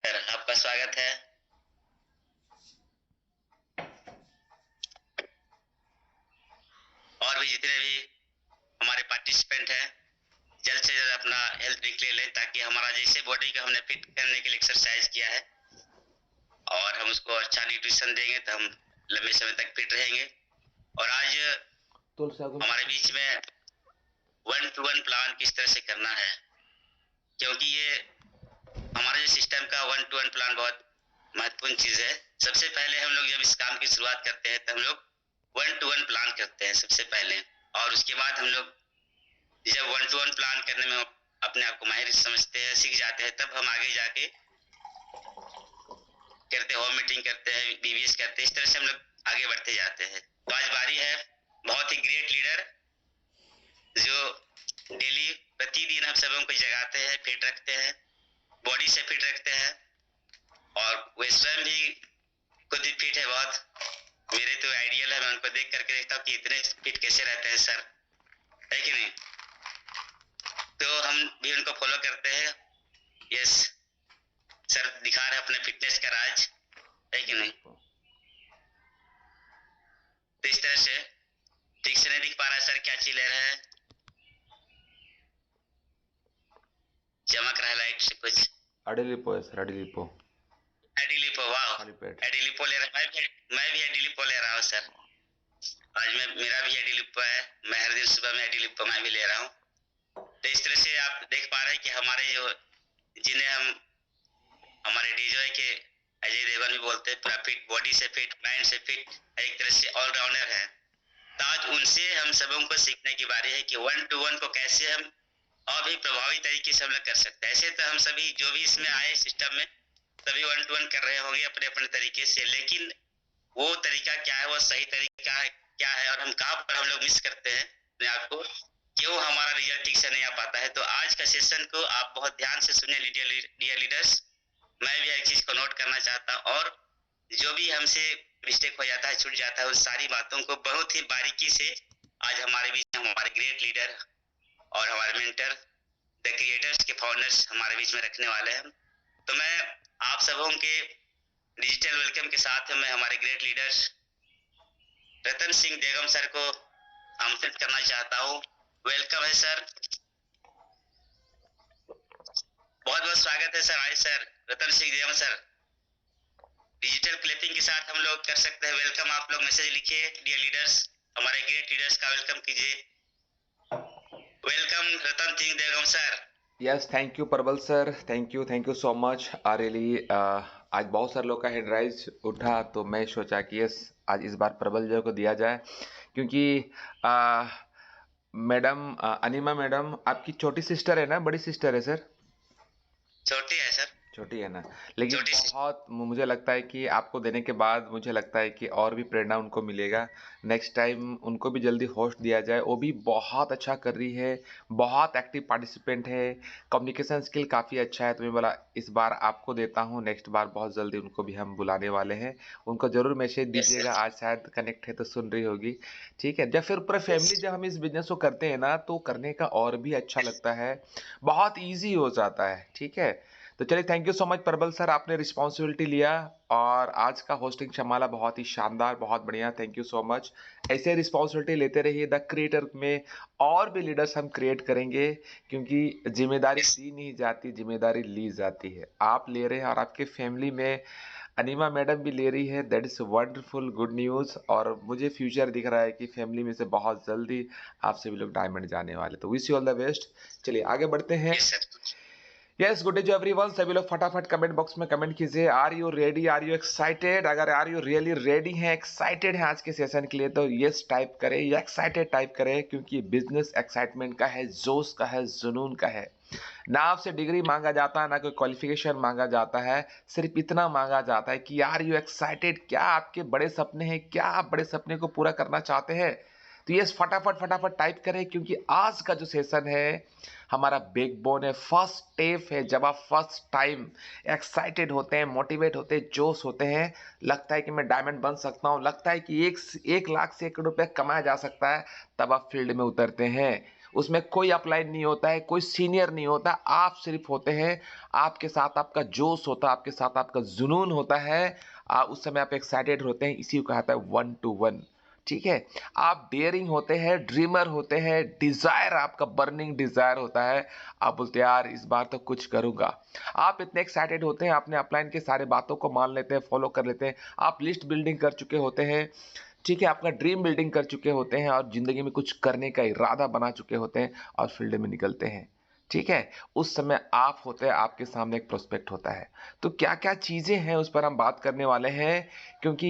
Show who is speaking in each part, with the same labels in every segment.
Speaker 1: Sir आपका स्वागत है। और भी जितने भी हमारे पार्टिसिपेंट हैं जल्द से जल्द अपना हेल्थ ड्रिंक ले लें, ताकि हमारा जैसे बॉडी को हमने फिट करने के लिए एक्सरसाइज किया है और हम उसको अच्छा न्यूट्रिशन देंगे तो हम लंबे समय तक फिट रहेंगे। और आज हमारे बीच में 1-to-1 प्लान किस तरह से करना है, क्योंकि ये हमारे जो सिस्टम का 1-to-1 प्लान बहुत महत्वपूर्ण चीज है। सबसे पहले हम लोग जब इस काम की शुरुआत करते हैं तो हम लोग 1-to-1 प्लान करते हैं सबसे पहले, और उसके बाद हम लोग जब 1-to-1 प्लान करने में अपने आप को माहिर समझते हैं, सीख जाते हैं, तब हम आगे जाके करते हैं, होम मीटिंग करते हैं, बीबीएस करते हैं। इस तरह से हम लोग आगे बढ़ते जाते हैं। तो आज बारी है बहुत ही ग्रेट लीडर जो डेली प्रतिदिन हम सबों को जगाते हैं, फिट रखते हैं, बॉडी से फिट रखते हैं, और वे स्वयं भी खुद भी फिट है बहुत। मेरे तो आइडियल है, मैं उनको देख करके देखता हूँ कि इतने फिट कैसे रहते हैं सर, है कि नहीं? तो हम भी उनको फॉलो करते हैं। यस सर, दिखा रहे अपने फिटनेस का राज, है कि नहीं? तो इस तरह से ठीक से नहीं दिख पा रहा है सर, क्या चीज ले रहे हैं? चमक रहा है लाइट से कुछ।
Speaker 2: अडिलिपो है सर, अडिलिपो।
Speaker 1: एडिलिपो, वाह, एडिलिपो ले रहा है। मैं भी एडिलिपो ले रहा हूँ सर। आज मेरा भी एडिलिपो है। मैं हर दिन सुबह में एडिलिपो मैं भी ले रहा हूँ। तो इस तरह से आप देख पा रहे हैं कि हमारे जो जिन्हें हम हमारे डीजोय के अजय देवगन भी बोलते हैं, पूरा फिट, बॉडी से फिट, माइंड से फिट, एक तरह से ऑलराउंडर है। तो आज उनसे हम सबों को सीखने की बारी है कि 1-to-1 को कैसे हम और भी प्रभावी तरीके से हम लोग कर सकते हैं। ऐसे तो हम सभी जो भी इसमें आए सिस्टम में सभी 1-to-1 कर रहे होंगे अपने अपने तरीके से, लेकिन वो तरीका क्या है, वो सही तरीका है क्या है, और हम कहाँ पर हम लोग मिस करते हैं अपने आप को, क्यों हमारा रिजल्ट ठीक से नहीं आ पाता है। तो आज का सेशन को आप बहुत ध्यान से सुने डियर लीडर्स। मैं भी एक चीज को नोट करना चाहता हूँ, और जो भी हमसे मिस्टेक हो जाता है, छूट जाता है, उन सारी बातों को बहुत ही बारीकी से आज हमारे बीच में हमारे ग्रेट लीडर और हमारे मेंटर द क्रिएटर्स के फाउंडर्स हमारे बीच में रखने वाले हैं। तो मैं आप सबों के डिजिटल वेलकम के साथ मैं हमारे ग्रेट लीडर्स रतन सिंह देगम सर को आमंत्रित करना चाहता हूँ। वेलकम है सर, बहुत बहुत स्वागत है सर। आइए सर, रतन Singh Degam sir. Digital clipping के साथ हम लोग कर सकते हैं वेलकम। आप लोग मैसेज लिखिए, डियर लीडर्स, हमारे ग्रेट लीडर्स का वेलकम कीजिए। Welcome Ratan Singh Degam sir.
Speaker 2: Yes, thank you Prabal sir, thank you so much. Really आज बहुत सारे लोग का हैंड राइज उठा, तो मैं सोचा कि यस आज इस बार प्रबल जो को दिया जाए, क्योंकि मैडम अनिमा मैडम आपकी छोटी सिस्टर है ना, बड़ी सिस्टर है सर?
Speaker 1: छोटी है सर,
Speaker 2: छोटी है ना, लेकिन बहुत मुझे लगता है कि आपको देने के बाद मुझे लगता है कि और भी प्रेरणा उनको मिलेगा। नेक्स्ट टाइम उनको भी जल्दी होस्ट दिया जाए। वो भी बहुत अच्छा कर रही है, बहुत एक्टिव पार्टिसिपेंट है, कम्युनिकेशन स्किल काफ़ी अच्छा है। तो मैं बोला इस बार आपको देता हूँ, नेक्स्ट बार बहुत जल्दी उनको भी हम बुलाने वाले हैं। उनको ज़रूर मैसेज दीजिएगा, आज शायद कनेक्ट है तो सुन रही होगी। ठीक है, जब फिर पूरा फैमिली जब हम इस बिजनेस को करते हैं ना, तो करने का और भी अच्छा लगता है, बहुत ईजी हो जाता है। ठीक है, तो चलिए, थैंक यू सो मच प्रबल सर, आपने रिस्पॉन्सिबिलिटी लिया और आज का होस्टिंग संभाला, बहुत ही शानदार, बहुत बढ़िया, थैंक यू सो मच। ऐसे रिस्पॉन्सिबिलिटी लेते रहिए। द क्रिएटर में और भी लीडर्स हम क्रिएट करेंगे, क्योंकि जिम्मेदारी दी नहीं जाती, जिम्मेदारी ली जाती है। आप ले रहे हैं और आपके फैमिली में अनिमा मैडम भी ले रही है, that is wonderful, good news. और मुझे फ्यूचर दिख रहा है कि फैमिली में से बहुत जल्दी आप सभी लोग डायमंड जाने वाले, तो wish you all the best. चलिए आगे बढ़ते हैं। Yes, good day everyone. सभी लोग फटाफट कमेंट बॉक्स में कमेंट कीजिए, are you ready, are you excited? अगर आर यू रियली रेडी हैं, एक्साइटेड हैं आज के सेशन के लिए, तो यस टाइप करें या एक्साइटेड टाइप करें, क्योंकि बिजनेस एक्साइटमेंट का है, जोश का है, जुनून का है। ना आपसे डिग्री मांगा जाता है, ना कोई क्वालिफिकेशन मांगा जाता है, सिर्फ इतना मांगा जाता है कि आर यू एक्साइटेड? क्या आपके बड़े सपने हैं? क्या आप बड़े सपने को पूरा करना चाहते हैं? तो यस, फटाफट फटाफट टाइप करें, क्योंकि आज का जो सेशन है हमारा बैकबोन है, फर्स्ट स्टेप है। जब आप फर्स्ट टाइम एक्साइटेड होते हैं, मोटिवेट होते हैं, जोश होते हैं, लगता है कि मैं डायमंड बन सकता हूं, लगता है कि एक लाख से 1 करोड़ रुपया कमाया जा सकता है, तब आप फील्ड में उतरते हैं। उसमें कोई अपलाइन नहीं होता है, कोई सीनियर नहीं होता, आप सिर्फ होते हैं। आपके साथ आपका जोश होता है, आपके साथ आपका जुनून होता है, उस समय आप एक्साइटेड होते हैं, इसी को कहता है 1-to-1। ठीक है, आप डेयरिंग होते हैं, ड्रीमर होते हैं, डिजायर आपका बर्निंग डिजायर होता है, आप बोलते हैं यार इस बार तो कुछ करूंगा। आप इतने एक्साइटेड होते हैं, अपने अपलाइन के सारे बातों को मान लेते हैं, फॉलो कर लेते हैं, आप लिस्ट बिल्डिंग कर चुके होते हैं। ठीक है, आपका ड्रीम बिल्डिंग कर चुके होते हैं और जिंदगी में कुछ करने का इरादा बना चुके होते हैं और फील्ड में निकलते हैं। ठीक है, उस समय आप होते हैं, आपके सामने एक प्रोस्पेक्ट होता है। तो क्या क्या चीजें हैं उस पर हम बात करने वाले हैं, क्योंकि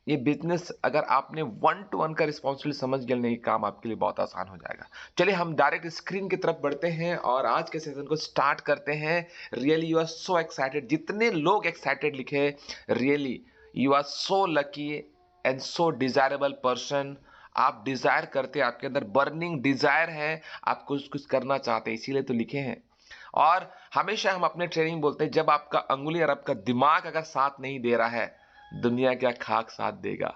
Speaker 2: ये बिजनेस अगर आपने 1-to-1 का रिस्पॉन्सिबिलिटी समझ गए नहीं, काम आपके लिए बहुत आसान हो जाएगा। चलिए हम डायरेक्ट स्क्रीन की तरफ बढ़ते हैं और आज के सेशन को स्टार्ट करते हैं। Really you are so excited, जितने लोग एक्साइटेड लिखे, really you are so lucky and so desirable person. आप डिजायर करते हैं, आपके अंदर बर्निंग डिजायर है, आप कुछ कुछ करना चाहते हैं, इसीलिए तो लिखे हैं। और हमेशा हम अपने ट्रेनिंग बोलते हैं, जब आपका अंगुली और आपका दिमाग अगर साथ नहीं दे रहा है, दुनिया क्या खाक साथ देगा।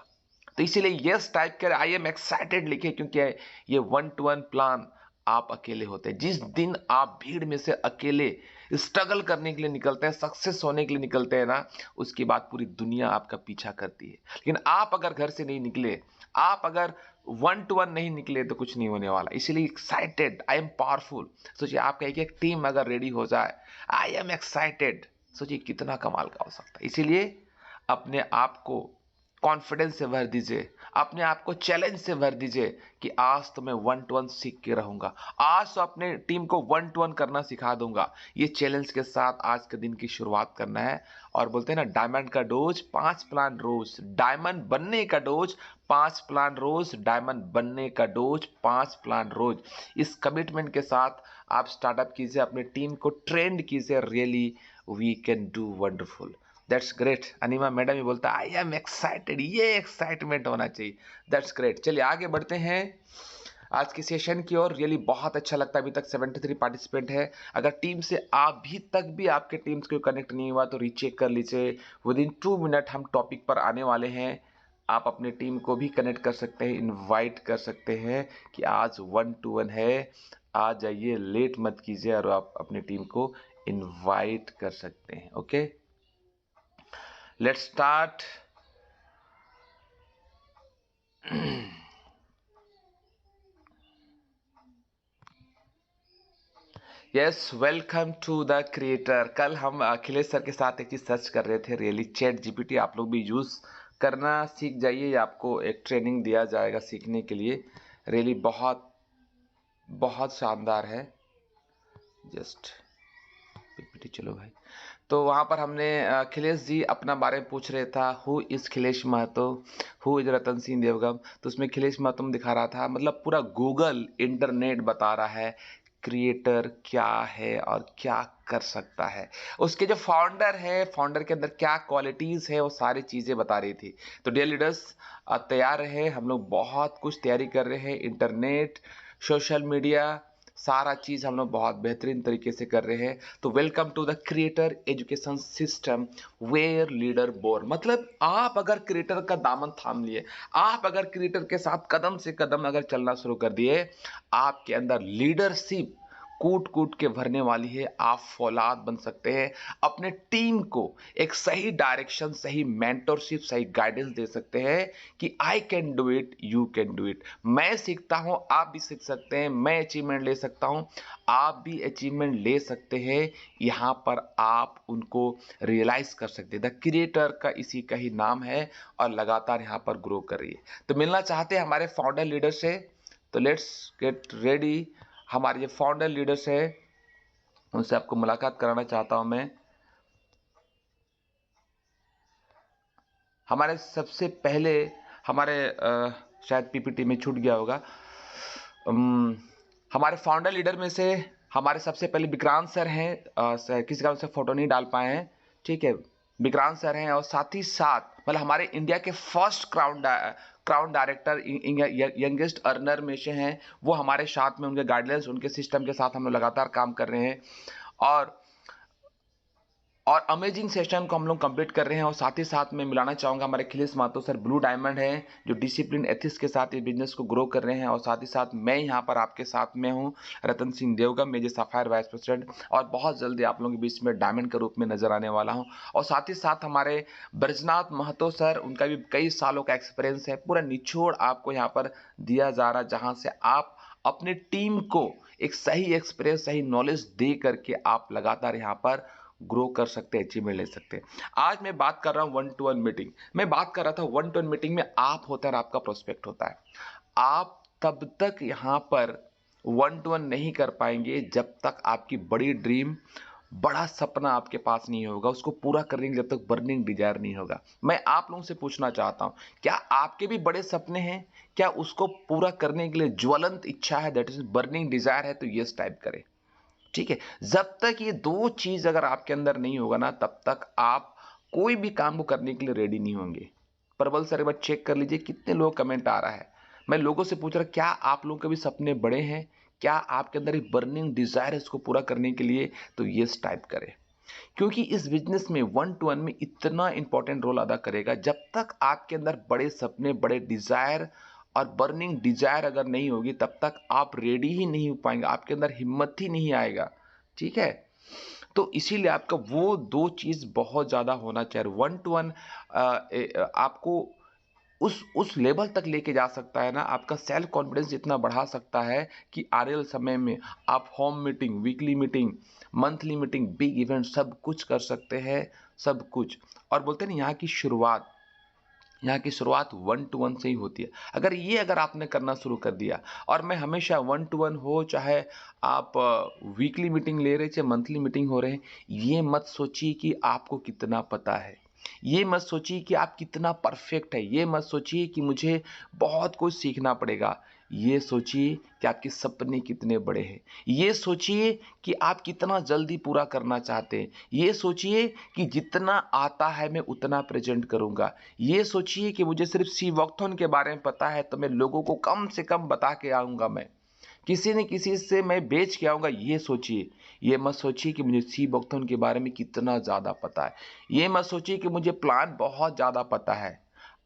Speaker 2: तो इसीलिए यस टाइप कर आई एम एक्साइटेड लिखे, क्योंकि ये 1-to-1 प्लान आप अकेले होते हैं। जिस दिन आप भीड़ में से अकेले स्ट्रगल करने के लिए निकलते हैं, सक्सेस होने के लिए निकलते हैं ना, उसके बाद पूरी दुनिया आपका पीछा करती है। लेकिन आप अगर घर से नहीं निकले, आप अगर 1-to-1 नहीं निकले, तो कुछ नहीं होने वाला। इसीलिए एक्साइटेड, आई एम पावरफुल। सोचिए आपका एक एक टीम अगर रेडी हो जाए, आई एम एक्साइटेड, सोचिए कितना कमाल का हो सकता है। इसीलिए अपने आप को कॉन्फिडेंस से भर दीजिए, अपने आप को चैलेंज से भर दीजिए कि आज तो मैं 1-to-1 सीख के रहूंगा, आज तो अपने टीम को 1-to-1 करना सिखा दूंगा। ये चैलेंज के साथ आज के दिन की शुरुआत करना है। और बोलते हैं ना, डायमंड का डोज 5 प्लान रोज, डायमंड बनने का डोज 5 प्लान रोज, डायमंड बनने का डोज 5 प्लान रोज। इस कमिटमेंट के साथ आप स्टार्टअप कीजिए, अपने टीम को ट्रेंड कीजिए। Really we can do wonderful. That's great. Anima madam ही बोलता है आई एम एक्साइटेड, ये एक्साइटमेंट होना चाहिए। That's great. चलिए आगे बढ़ते हैं आज के सेशन की ओर। रियली बहुत अच्छा लगता है। अभी तक 73 पार्टिसिपेंट है। अगर टीम से अभी तक भी आपके टीम्स को कनेक्ट नहीं हुआ तो रीचेक कर लीजिए। विद इन 2 मिनट हम टॉपिक पर आने वाले हैं। आप अपने टीम को भी कनेक्ट कर सकते हैं, इनवाइट कर सकते हैं कि आज 1-to-1 है, आ जाइए, लेट मत कीजिए, और आप अपनी टीम को इनवाइट कर सकते हैं। Okay, let's start. Yes, welcome to the creator. कल हम अखिलेश सर के साथ एक चीज सर्च कर रहे थे, रियली चैट जीपीटी आप लोग भी यूज करना सीख जाइए, आपको एक ट्रेनिंग दिया जाएगा सीखने के लिए। रियली बहुत बहुत शानदार है। जस्ट पीपीटी, चलो भाई। तो वहाँ पर हमने अखिलेश जी अपना बारे में पूछ रहे था, who is Akhilesh Mahto, who is Ratan Singh Devgam. तो उसमें अखिलेश महतो दिखा रहा था, मतलब पूरा गूगल इंटरनेट बता रहा है क्रिएटर क्या है और क्या कर सकता है। उसके जो फाउंडर है, फाउंडर के अंदर क्या क्वालिटीज है, वो सारी चीजें बता रही थी। तो डियर लीडर्स तैयार रहे, हम लोग बहुत कुछ तैयारी कर रहे हैं। इंटरनेट, सोशल मीडिया, सारा चीज हम लोग बहुत बेहतरीन तरीके से कर रहे हैं। तो welcome to the creator education system where leader born. मतलब आप अगर क्रिएटर का दामन थाम लिए, आप अगर क्रिएटर के साथ कदम से कदम अगर चलना शुरू कर दिए, आपके अंदर लीडरशिप कूट कूट के भरने वाली है। आप फौलाद बन सकते हैं, अपने टीम को एक सही डायरेक्शन, सही मेंटरशिप, सही गाइडेंस दे सकते हैं कि I can do it, you can do it. मैं सीखता हूं, आप भी सीख सकते हैं। मैं अचीवमेंट ले सकता हूं, आप भी अचीवमेंट ले सकते हैं। यहां पर आप उनको रियलाइज कर सकते हैं। द क्रिएटर का इसी का ही नाम है और लगातार यहां पर ग्रो कर रही है। तो मिलना चाहते हैं हमारे फाउंडर लीडर से, तो लेट्स गेट रेडी। हमारे जो फाउंडर लीडर्स है उनसे आपको मुलाकात कराना चाहता हूं मैं। हमारे सबसे पहले हमारे शायद पीपीटी में छूट गया होगा, हमारे फाउंडर लीडर में से हमारे सबसे पहले विक्रांत सर हैं। किसी कारण से फोटो नहीं डाल पाए हैं, ठीक है। विक्रांत सर हैं और साथ ही साथ मतलब हमारे इंडिया के first crown director, youngest earner में से हैं। वो हमारे साथ में, उनके गाइडलाइंस, उनके सिस्टम के साथ हम लोग लगातार काम कर रहे हैं। और और अमेजिंग सेशन को हम लोग कंप्लीट कर रहे हैं। और साथ ही साथ मैं मिलाना चाहूँगा हमारे Akhilesh Mathur sir blue diamond है, जो डिसिप्लिन एथिक्स के साथ ये बिजनेस को ग्रो कर रहे हैं। और साथ ही साथ मैं यहाँ पर आपके साथ में हूँ, Ratan Singh Devgam, major sapphire vice president, और बहुत जल्दी आप लोगों के बीच में डायमंड के रूप में नजर आने वाला हूँ। और साथ ही साथ हमारे ब्रजनाथ महतो सर, उनका भी कई सालों का एक्सपीरियंस है, पूरा निचोड़ आपको यहाँ पर दिया जा रहा है, जहाँ से आप अपने टीम को एक सही एक्सपीरियंस, सही नॉलेज दे करके आप लगातार यहाँ पर ग्रो कर सकते हैं, अचीवमेंट ले सकते हैं। आज मैं बात कर रहा हूं 1-to-1 मीटिंग। मैं बात कर रहा था 1-to-1 मीटिंग में आप होता है और आपका प्रोस्पेक्ट होता है। आप तब तक यहां पर 1-to-1 नहीं कर पाएंगे जब तक आपकी बड़ी ड्रीम, बड़ा सपना आपके पास नहीं होगा, उसको पूरा करने के लिए जब तक बर्निंग डिजायर नहीं होगा। मैं आप लोगों से पूछना चाहता हूं, क्या आपके भी बड़े सपने हैं? क्या उसको पूरा करने के लिए ज्वलंत इच्छा है, दैट इज बर्निंग डिजायर है? तो यस टाइप करें। ठीक है, जब तक ये दो चीज अगर आपके अंदर नहीं होगा ना, तब तक आप कोई भी काम को करने के लिए रेडी नहीं होंगे। प्रबल सर, एक बार चेक कर लीजिए कितने लोग कमेंट आ रहा है। मैं लोगों से पूछ रहा, क्या आप लोगों के भी सपने बड़े हैं? क्या आपके अंदर एक बर्निंग डिजायर है इसको पूरा करने के लिए? तो यस टाइप करें, क्योंकि इस बिजनेस में 1-to-1 में इतना इंपॉर्टेंट रोल अदा करेगा। जब तक आपके अंदर बड़े सपने, बड़े डिजायर और बर्निंग डिजायर अगर नहीं होगी, तब तक आप रेडी ही नहीं हो पाएंगे, आपके अंदर हिम्मत ही नहीं आएगा। ठीक है, तो इसीलिए आपका वो दो चीज बहुत ज्यादा होना चाहिए। 1-to-1 आपको उस लेवल तक लेके जा सकता है ना, आपका सेल्फ कॉन्फिडेंस इतना बढ़ा सकता है कि आने वाले समय में आप home meeting, weekly meeting, monthly meeting, big event सब कुछ कर सकते हैं, सब कुछ। और बोलते हैं ना, यहाँ की शुरुआत 1-to-1 से ही होती है। अगर आपने करना शुरू कर दिया, और मैं हमेशा 1-to-1 हो, चाहे आप वीकली मीटिंग ले रहे, चाहे मंथली मीटिंग हो रहे हैं, ये मत सोचिए कि आपको कितना पता है, ये मत सोचिए कि आप कितना परफेक्ट है, ये मत सोचिए कि मुझे बहुत कुछ सीखना पड़ेगा। ये सोचिए कि आपके सपने कितने बड़े हैं, ये सोचिए कि आप कितना जल्दी पूरा करना चाहते हैं, ये सोचिए कि जितना आता है मैं उतना प्रेजेंट करूंगा, ये सोचिए कि मुझे सिर्फ सी वॉकथॉन के बारे में पता है तो मैं लोगों को कम से कम बता के आऊंगा, मैं किसी न किसी से मैं बेच के आऊंगा। ये सोचिए, ये मत सोचिए कि मुझे सी वॉकथॉन के बारे में कितना ज़्यादा पता है, ये मत सोचिए कि मुझे प्लान बहुत ज़्यादा पता है।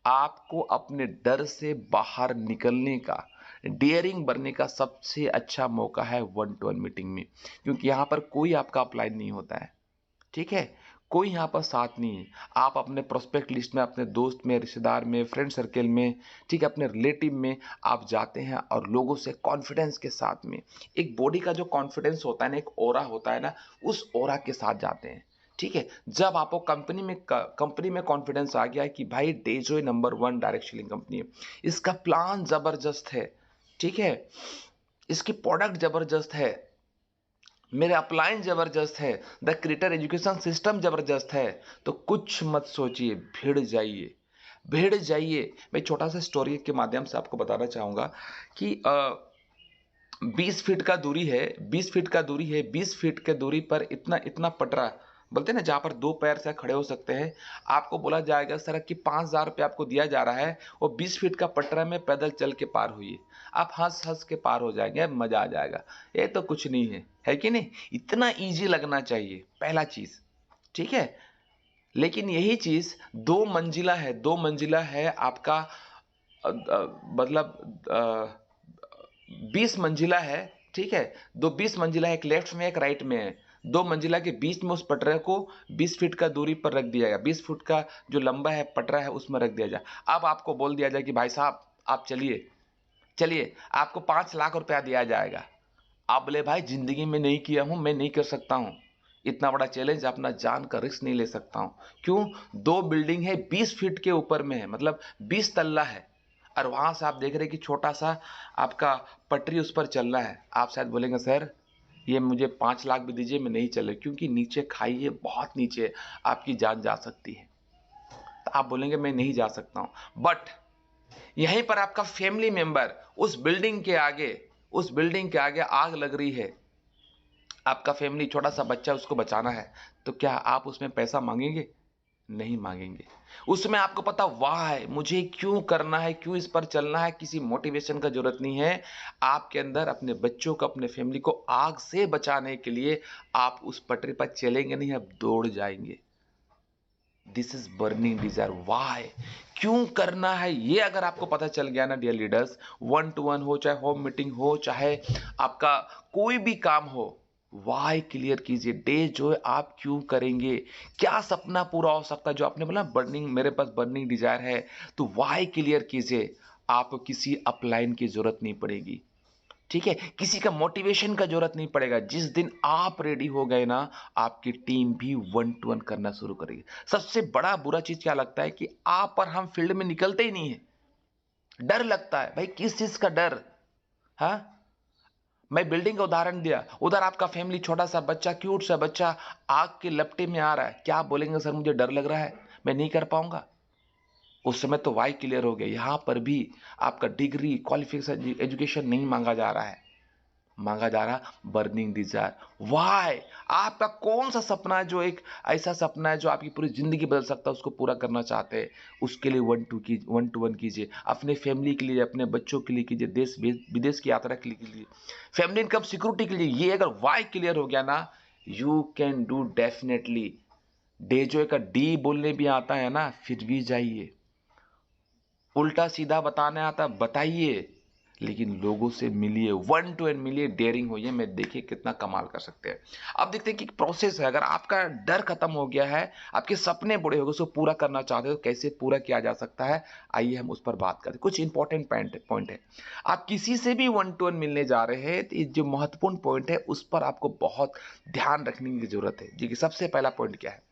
Speaker 2: आपको अपने डर से बाहर निकलने का, डेयरिंग बनने का सबसे अच्छा मौका है 1-to-1 मीटिंग में, क्योंकि यहाँ पर कोई आपका अपलाइन नहीं होता है। ठीक है, कोई यहाँ पर साथ नहीं है। आप अपने प्रोस्पेक्ट लिस्ट में, अपने दोस्त में, रिश्तेदार में, फ्रेंड सर्कल में, ठीक है, अपने रिलेटिव में आप जाते हैं और लोगों से कॉन्फिडेंस के साथ में, एक बॉडी का जो कॉन्फिडेंस होता है ना, एक ऑरा होता है ना, उस ऑरा के साथ जाते हैं। ठीक है, जब आपको कंपनी में कॉन्फिडेंस आ गया है कि भाई डेजो नंबर 1 डायरेक्ट सेलिंग कंपनी है, इसका प्लान जबरदस्त है, ठीक है, इसकी प्रोडक्ट जबरदस्त है, मेरे अपलाइन जबरदस्त है, द क्रिएटर एजुकेशन सिस्टम जबरदस्त है, तो कुछ मत सोचिए, भिड़ जाइए। मैं छोटा सा स्टोरी के माध्यम से आपको बताना चाहूंगा कि 20 फीट का दूरी है, 20 फीट का दूरी है, 20 फीट के दूरी पर इतना इतना पटरा, बोलते हैं ना, जहां पर दो पैर से खड़े हो सकते हैं, आपको बोला जाएगा सर कि 5,000 रुपये आपको दिया जा रहा है, वो 20 फीट का पटरा में पैदल चल के पार हुई, आप हंस हंस के पार हो जाएंगे, मजा आ जाएगा। ये तो कुछ नहीं है कि नहीं? इतना ईजी लगना चाहिए, पहला चीज। ठीक है, लेकिन यही चीज 2 मंजिला है, 2 मंजिला है आपका, मतलब 20 मंजिला है। ठीक है, 20 मंजिला है, एक लेफ्ट में एक राइट में है, 2 मंजिला के बीच में उस पटरे को 20 फीट का दूरी पर रख दिया गया, 20 फुट का जो लंबा है पटरा है उसमें रख दिया जाए। अब आपको बोल दिया जाए कि भाई साहब आप चलिए चलिए, आपको 5 लाख रुपया दिया जाएगा। आप बोले भाई जिंदगी में नहीं किया हूं, मैं नहीं कर सकता हूं, इतना बड़ा चैलेंज, अपना जान का रिस्क नहीं ले सकता हूं। क्यों? 2 बिल्डिंग है, 20 फीट के ऊपर में है, मतलब 20 तल्ला है, और वहां से आप देख रहे हैं कि छोटा सा आपका पटरी उस पर चल रहा है। आप शायद बोलेंगे सर ये मुझे 5 लाख भी दीजिए, मैं नहीं चले, क्योंकि नीचे खाई है, बहुत नीचे, आपकी जान जा सकती है। तो आप बोलेंगे मैं नहीं जा सकता हूं, बट यहीं पर आपका फैमिली मेंबर उस बिल्डिंग के आगे आग लग रही है, आपका फैमिली, छोटा सा बच्चा, उसको बचाना है, तो क्या आप उसमें पैसा मांगेंगे? नहीं मांगेंगे। उसमें आपको पता वाह मुझे क्यों करना है, क्यों इस पर चलना है, किसी मोटिवेशन का जरूरत नहीं है। आपके अंदर अपने बच्चों को, अपने फैमिली को आग से बचाने के लिए आप उस पटरी पर चलेंगे नहीं, आप दौड़ जाएंगे। This is burning desire. Why, क्यों करना है, ये अगर आपको पता चल गया ना डियर लीडर्स, 1-to-1 हो, चाहे होम मीटिंग हो, चाहे आपका कोई भी काम हो, वाई क्लियर कीजिए। डे जो है आप क्यों करेंगे, क्या सपना पूरा हो सकता है, जो आपने बोला बर्निंग, मेरे पास बर्निंग डिजायर है, तो वाई क्लियर कीजिए। आपको किसी अपलाइन की जरूरत नहीं पड़ेगी, ठीक है, किसी का मोटिवेशन का जरूरत नहीं पड़ेगा। जिस दिन आप रेडी हो गए ना, आपकी टीम भी 1-to-1 करना शुरू करेगी। सबसे बड़ा बुरा चीज क्या लगता है कि आप और हम फील्ड में निकलते ही नहीं है, डर लगता है। भाई किस चीज का डर? हाँ, मैं बिल्डिंग का उदाहरण दिया, उधर आपका फैमिली, छोटा सा बच्चा, क्यूट सा बच्चा आग के लपटे में आ रहा है, क्या आप बोलेंगे सर मुझे डर लग रहा है, मैं नहीं कर पाऊंगा? उस समय तो वाई क्लियर हो गया। यहां पर भी आपका डिग्री, क्वालिफिकेशन, एजुकेशन नहीं मांगा जा रहा है, मांगा जा रहा बर्निंग डिजायर। वाई, आपका कौन सा सपना है, जो एक ऐसा सपना है जो आपकी पूरी जिंदगी बदल सकता है, उसको पूरा करना चाहते हैं, उसके लिए 1-to-1 कीजिए। अपने फैमिली के लिए, अपने बच्चों के लिए कीजिए, देश विदेश की यात्रा के लिए, फैमिली इनकम सिक्योरिटी के लिए। ये अगर वाई क्लियर हो गया ना, you can do definitely. Day जो का डी बोलने भी आता है ना, फिर भी जाइए। उल्टा सीधा बताने आता, बताइए, लेकिन लोगों से मिलिए, 1-to-1 मिलिए, डेयरिंग होइए, मैं देखिए कितना कमाल कर सकते हैं। अब देखते हैं कि प्रोसेस है। अगर आपका डर खत्म हो गया है, आपके सपने बड़े हो गए, उसको पूरा करना चाहते हो, तो कैसे पूरा किया जा सकता है, आइए हम उस पर बात करते हैं। कुछ इंपॉर्टेंट पॉइंट है। आप किसी से भी 1-to-1 मिलने जा रहे हैं, तो ये जो महत्वपूर्ण पॉइंट है उस पर आपको बहुत ध्यान रखने की जरूरत है। जी, सबसे पहला पॉइंट क्या है?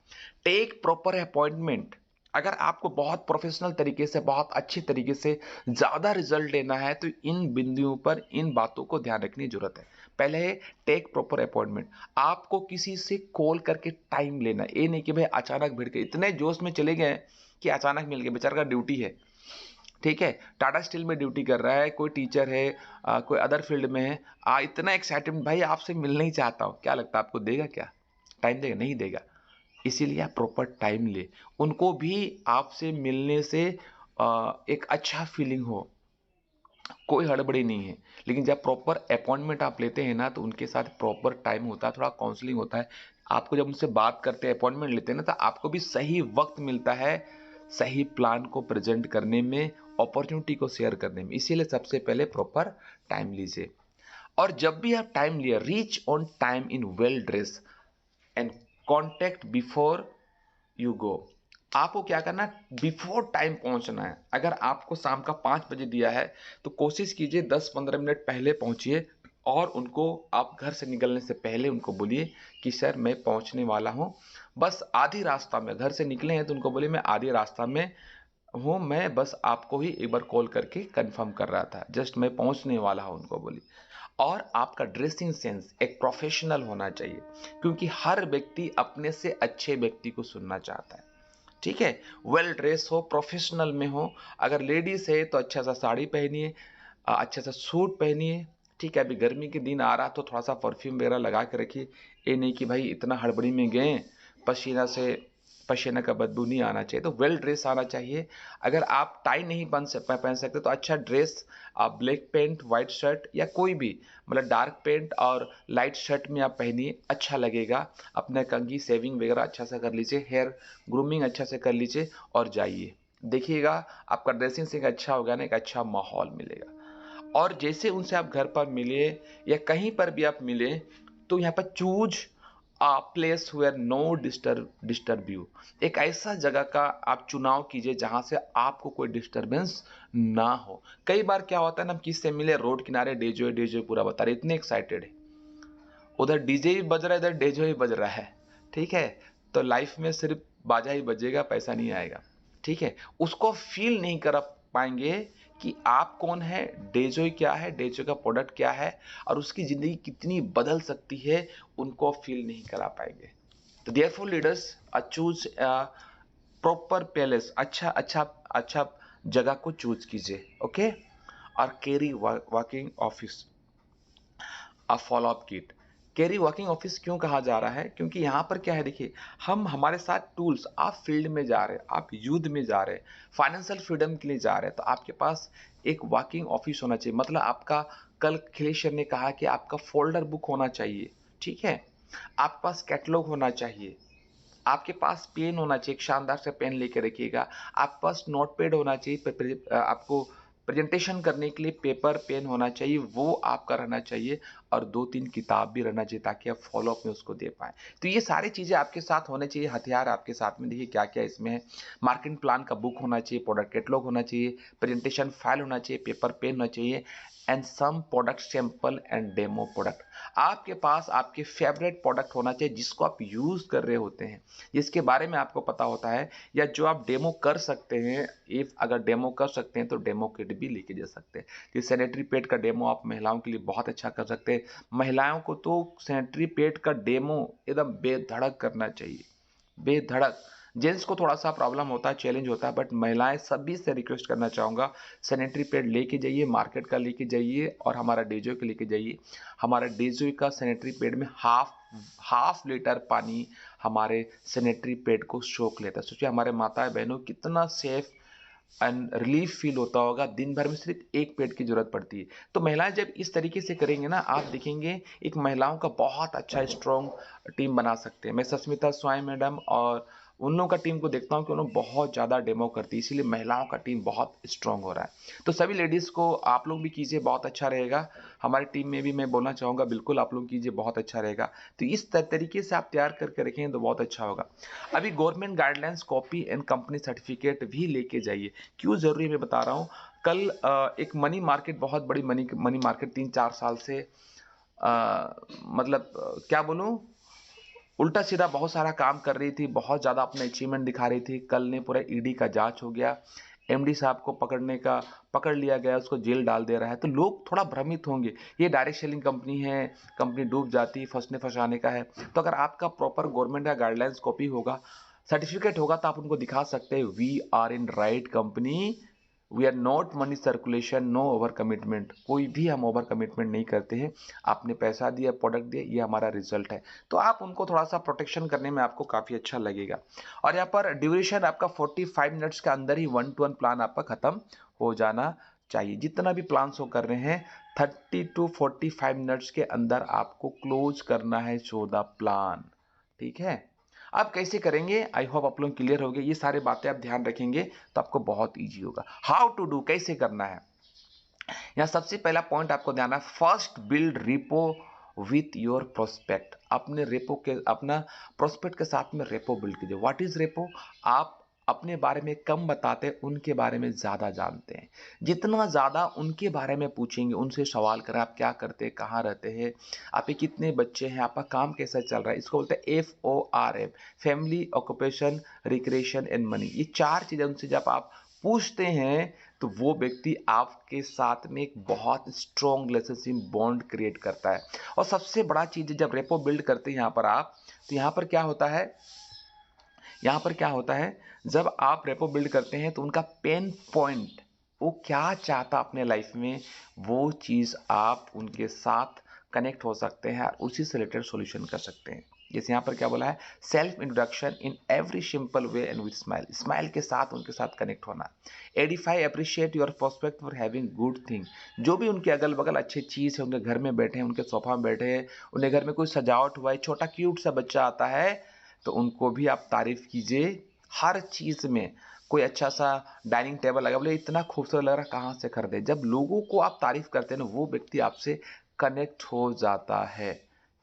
Speaker 2: Take proper appointment. अगर आपको बहुत प्रोफेशनल तरीके से, बहुत अच्छे तरीके से ज्यादा रिजल्ट लेना है, तो इन बिंदुओं पर, इन बातों को ध्यान रखने की जरूरत है। पहले है टेक प्रॉपर अपॉइंटमेंट। आपको किसी से कॉल करके टाइम लेना, ये नहीं कि भाई अचानक भिड़ के इतने जोश में चले गए कि अचानक मिल गए। बेचारा का ड्यूटी है, ठीक है, टाटा स्टील में ड्यूटी कर रहा है, कोई टीचर है, कोई अदर फील्ड में है, इतना एक्साइटेड, भाई आपसे मिलना ही चाहता हूं, क्या लगता है आपको देगा? क्या टाइम देगा? नहीं देगा। इसीलिए आप प्रॉपर टाइम ले, उनको भी आपसे मिलने से एक अच्छा फीलिंग हो, कोई हड़बड़ी नहीं है। लेकिन जब प्रॉपर अपॉइंटमेंट आप लेते हैं ना, तो उनके साथ प्रॉपर टाइम होता है, थोड़ा काउंसलिंग होता है। आपको जब उनसे बात करते हैं, अपॉइंटमेंट लेते हैं ना, तो आपको भी सही वक्त मिलता है सही प्लान को प्रेजेंट करने में, अपॉर्चुनिटी को शेयर करने में। इसीलिए सबसे पहले प्रॉपर टाइम लीजिए। और जब भी आप टाइम लिए, reach on time in well dress and contact before you go. आपको क्या करना है? बिफोर टाइम पहुंचना है। अगर आपको शाम का 5 बजे दिया है, तो कोशिश कीजिए 10-15 मिनट पहले पहुंचिए, और उनको आप घर से निकलने से पहले उनको बोलिए कि सर मैं पहुंचने वाला हूं, बस आधी रास्ता में, घर से निकले हैं तो उनको बोलिए मैं आधी रास्ता में हूं, मैं बस आपको ही एक बार कॉल करके कंफर्म कर रहा था, जस्ट मैं पहुंचने वाला हूं, उनको बोलिए। और आपका ड्रेसिंग सेंस एक प्रोफेशनल होना चाहिए, क्योंकि हर व्यक्ति अपने से अच्छे व्यक्ति को सुनना चाहता है, ठीक है। वेल ड्रेस हो, प्रोफेशनल में हो। अगर लेडीज है तो अच्छा सा साड़ी पहनिए, अच्छा सा सूट पहनिए, ठीक है। अभी गर्मी के दिन आ रहा तो थोड़ा सा परफ्यूम वगैरह लगा के रखिए। ये नहीं कि भाई इतना हड़बड़ी में गए, पसीना से, पसीना का बदबू नहीं आना चाहिए, तो वेल ड्रेस आना चाहिए। अगर आप टाई नहीं पहन सकते तो अच्छा ड्रेस, आप ब्लैक पेंट, व्हाइट शर्ट, या कोई भी मतलब डार्क पेंट और लाइट शर्ट में आप पहनिए, अच्छा लगेगा। अपने कंघी सेविंग वगैरह अच्छा से कर लीजिए, हेयर ग्रूमिंग अच्छा से कर लीजिए, और जाइए, देखिएगा आपका ड्रेसिंग सेंस अच्छा होगा ना, एक अच्छा माहौल मिलेगा। और जैसे उनसे आप घर पर मिले या कहीं पर भी आप मिले, तो यहाँ पर choose place where no disturb you. एक ऐसा जगह का आप चुनाव कीजिए जहां से आपको कोई डिस्टरबेंस ना हो। कई बार क्या होता है ना, हम किससे मिले, रोड किनारे, डेजो डेजो पूरा बता रहे, इतने एक्साइटेड है, उधर डीजे ही बज रहा है, इधर डेजो ही बज रहा है, ठीक है। तो लाइफ में सिर्फ बाजा ही बजेगा, पैसा नहीं आएगा, ठीक है। उसको फील नहीं कर पाएंगे कि आप कौन है, डेजो क्या है, डेजो का प्रोडक्ट क्या है, और उसकी जिंदगी कितनी बदल सकती है, उनको फील नहीं करा पाएंगे। तो therefore leaders, choose proper palace, अच्छा अच्छा अच्छा जगह को चूज कीजिए, ओके। और carry working office, a follow-up kit, carry working office क्यों कहा जा रहा है? क्योंकि यहाँ पर क्या है, देखिए, हम हमारे साथ टूल्स, आप फील्ड में जा रहे हैं, आप युद्ध में जा रहे हैं, फाइनेंशियल फ्रीडम के लिए जा रहे हैं, तो आपके पास एक वर्किंग ऑफिस होना चाहिए। मतलब आपका, कल अखिलेश सर ने कहा कि आपका फोल्डर बुक होना चाहिए, ठीक है? आपके पास कैटलॉग होना चाहिए, आपके पास पेन होना चाहिए, एक शानदार सा पेन लेके रखिएगा। आपके पास नोटपैड होना चाहिए, आपको प्रेजेंटेशन करने के लिए पेपर पेन होना चाहिए, वो आपका रहना चाहिए, और 2-3 किताब भी रहना चाहिए ताकि आप फॉलो अप में उसको दे पाएँ। तो ये सारी चीज़ें आपके साथ होने चाहिए, हथियार आपके साथ में। देखिए क्या-क्या इसमें है, मार्केटिंग प्लान का बुक होना चाहिए, प्रोडक्ट कैटलॉग होना चाहिए, प्रेजेंटेशन फाइल होना चाहिए, पेपर पेन होना चाहिए, and some product sample and demo product. आपके पास आपके फेवरेट प्रोडक्ट होना चाहिए जिसको आप यूज़ कर रहे होते हैं, जिसके बारे में आपको पता होता है, या जो आप डेमो कर सकते हैं। इफ अगर डेमो कर सकते हैं तो डेमो किट भी लेके जा सकते हैं। कि सैनिटरी पैड का डेमो आप महिलाओं के लिए बहुत अच्छा कर सकते हैं। महिलाओं को तो सैनिटरी पैड का डेमो एकदम बेधड़क करना चाहिए, बेधड़क। जेंट्स को थोड़ा सा प्रॉब्लम होता है, चैलेंज होता है, बट महिलाएं सभी से रिक्वेस्ट करना चाहूँगा, सैनिटरी पैड लेके जाइए, मार्केट का लेके जाइए, और हमारा डेजो के लेके जाइए। हमारा डेजो का सैनिटरी पैड में हाफ लीटर पानी हमारे सैनिटरी पैड को सोख लेता है। सोचिए हमारे माताएं बहनों कितना सेफ एंड रिलीफ फील होता होगा, दिन भर में सिर्फ एक पेड की जरूरत पड़ती है। तो महिलाएं जब इस तरीके से करेंगे ना, आप देखेंगे एक महिलाओं का बहुत अच्छा स्ट्रॉन्ग टीम बना सकते हैं। मैं सस्मिता स्वाई मैडम और उन लोगों का टीम को देखता हूँ कि उन्होंने बहुत ज़्यादा डेमो करती है, इसीलिए महिलाओं का टीम बहुत स्ट्रांग हो रहा है। तो सभी लेडीज़ को आप लोग भी कीजिए, बहुत अच्छा रहेगा। हमारी टीम में भी मैं बोलना चाहूँगा, बिल्कुल आप लोग कीजिए, बहुत अच्छा रहेगा। तो इस तरीके से आप तैयार करके रखेंगे तो बहुत अच्छा होगा। अभी government guidelines copy and company certificate भी लेके जाइए। क्यों ज़रूरी है मैं बता रहा हूँ। कल एक मनी मार्केट, बहुत बड़ी मनी मार्केट 3-4 साल से मतलब क्या बोलूँ, उल्टा सीधा बहुत सारा काम कर रही थी, बहुत ज़्यादा अपने अचीवमेंट दिखा रही थी। कल ने पूरा ईडी का जांच हो गया, एमडी साहब को पकड़ लिया गया, उसको जेल डाल दे रहा है। तो लोग थोड़ा भ्रमित होंगे, ये डायरेक्ट सेलिंग कंपनी है, कंपनी डूब जाती है, फंसने फंसाने का है। तो अगर आपका प्रॉपर गवर्नमेंट का गाइडलाइंस कॉपी होगा, सर्टिफिकेट होगा, तो आप उनको दिखा सकते हैं, we are in right company, we are not money circulation, no over commitment. कोई भी हम ओवर कमिटमेंट नहीं करते हैं। आपने पैसा दिया, प्रोडक्ट दिया, ये हमारा रिजल्ट है। तो आप उनको थोड़ा सा प्रोटेक्शन करने में आपको काफ़ी अच्छा लगेगा। और यहाँ पर ड्यूरेशन आपका 45 मिनट्स के अंदर ही 1-to-1 प्लान आपका ख़त्म हो जाना चाहिए। जितना भी प्लान शो कर रहे हैं 30 to 45 मिनट्स के अंदर आपको क्लोज करना है 14 प्लान, ठीक है? आप कैसे करेंगे, आई होप आप लोग क्लियर हो गए। ये सारे बातें आप ध्यान रखेंगे तो आपको बहुत ईजी होगा। हाउ टू डू, कैसे करना है। यहाँ सबसे पहला पॉइंट आपको ध्यान है, first build repo with your prospect. अपना प्रोस्पेक्ट के साथ में रेपो बिल्ड कीजिए। What is repo? आप अपने बारे में कम बताते हैं, उनके बारे में ज़्यादा जानते हैं। जितना ज़्यादा उनके बारे में पूछेंगे, उनसे सवाल करें, आप क्या करते हैं, कहाँ रहते हैं, आपके कितने बच्चे हैं, आपका काम कैसा चल रहा है। इसको बोलते हैं FORM, family, occupation, recreation and money. ये 4 चीज़ें उनसे जब आप पूछते हैं तो वो व्यक्ति आपके साथ में एक बहुत स्ट्रॉन्ग रिलेशनशिप बॉन्ड क्रिएट करता है। और सबसे बड़ा चीज़ है, जब रेपो बिल्ड करते हैं यहाँ पर आप, तो यहाँ पर क्या होता है, जब आप रेपो बिल्ड करते हैं तो उनका पेन पॉइंट, वो क्या चाहता अपने लाइफ में, वो चीज़ आप उनके साथ कनेक्ट हो सकते हैं और उसी से रिलेटेड सॉल्यूशन कर सकते हैं। जैसे यहाँ पर क्या बोला है, self introduction in every simple way and with smile. Smile के साथ उनके साथ कनेक्ट होना। Edify, appreciate your prospect for having good thing. जो भी उनके अगल बगल अच्छी चीज़ है, उनके घर में बैठे हैं, उनके सोफा में बैठे हैं, उनके घर में कोई सजावट हुआ है, छोटा क्यूट सा बच्चा आता है, तो उनको भी आप तारीफ कीजिए। हर चीज़ में कोई अच्छा सा डाइनिंग टेबल लगा, बोले इतना खूबसूरत लग रहा है, कहाँ से खरीदे। जब लोगों को आप तारीफ करते हैं ना, वो व्यक्ति आपसे कनेक्ट हो जाता है,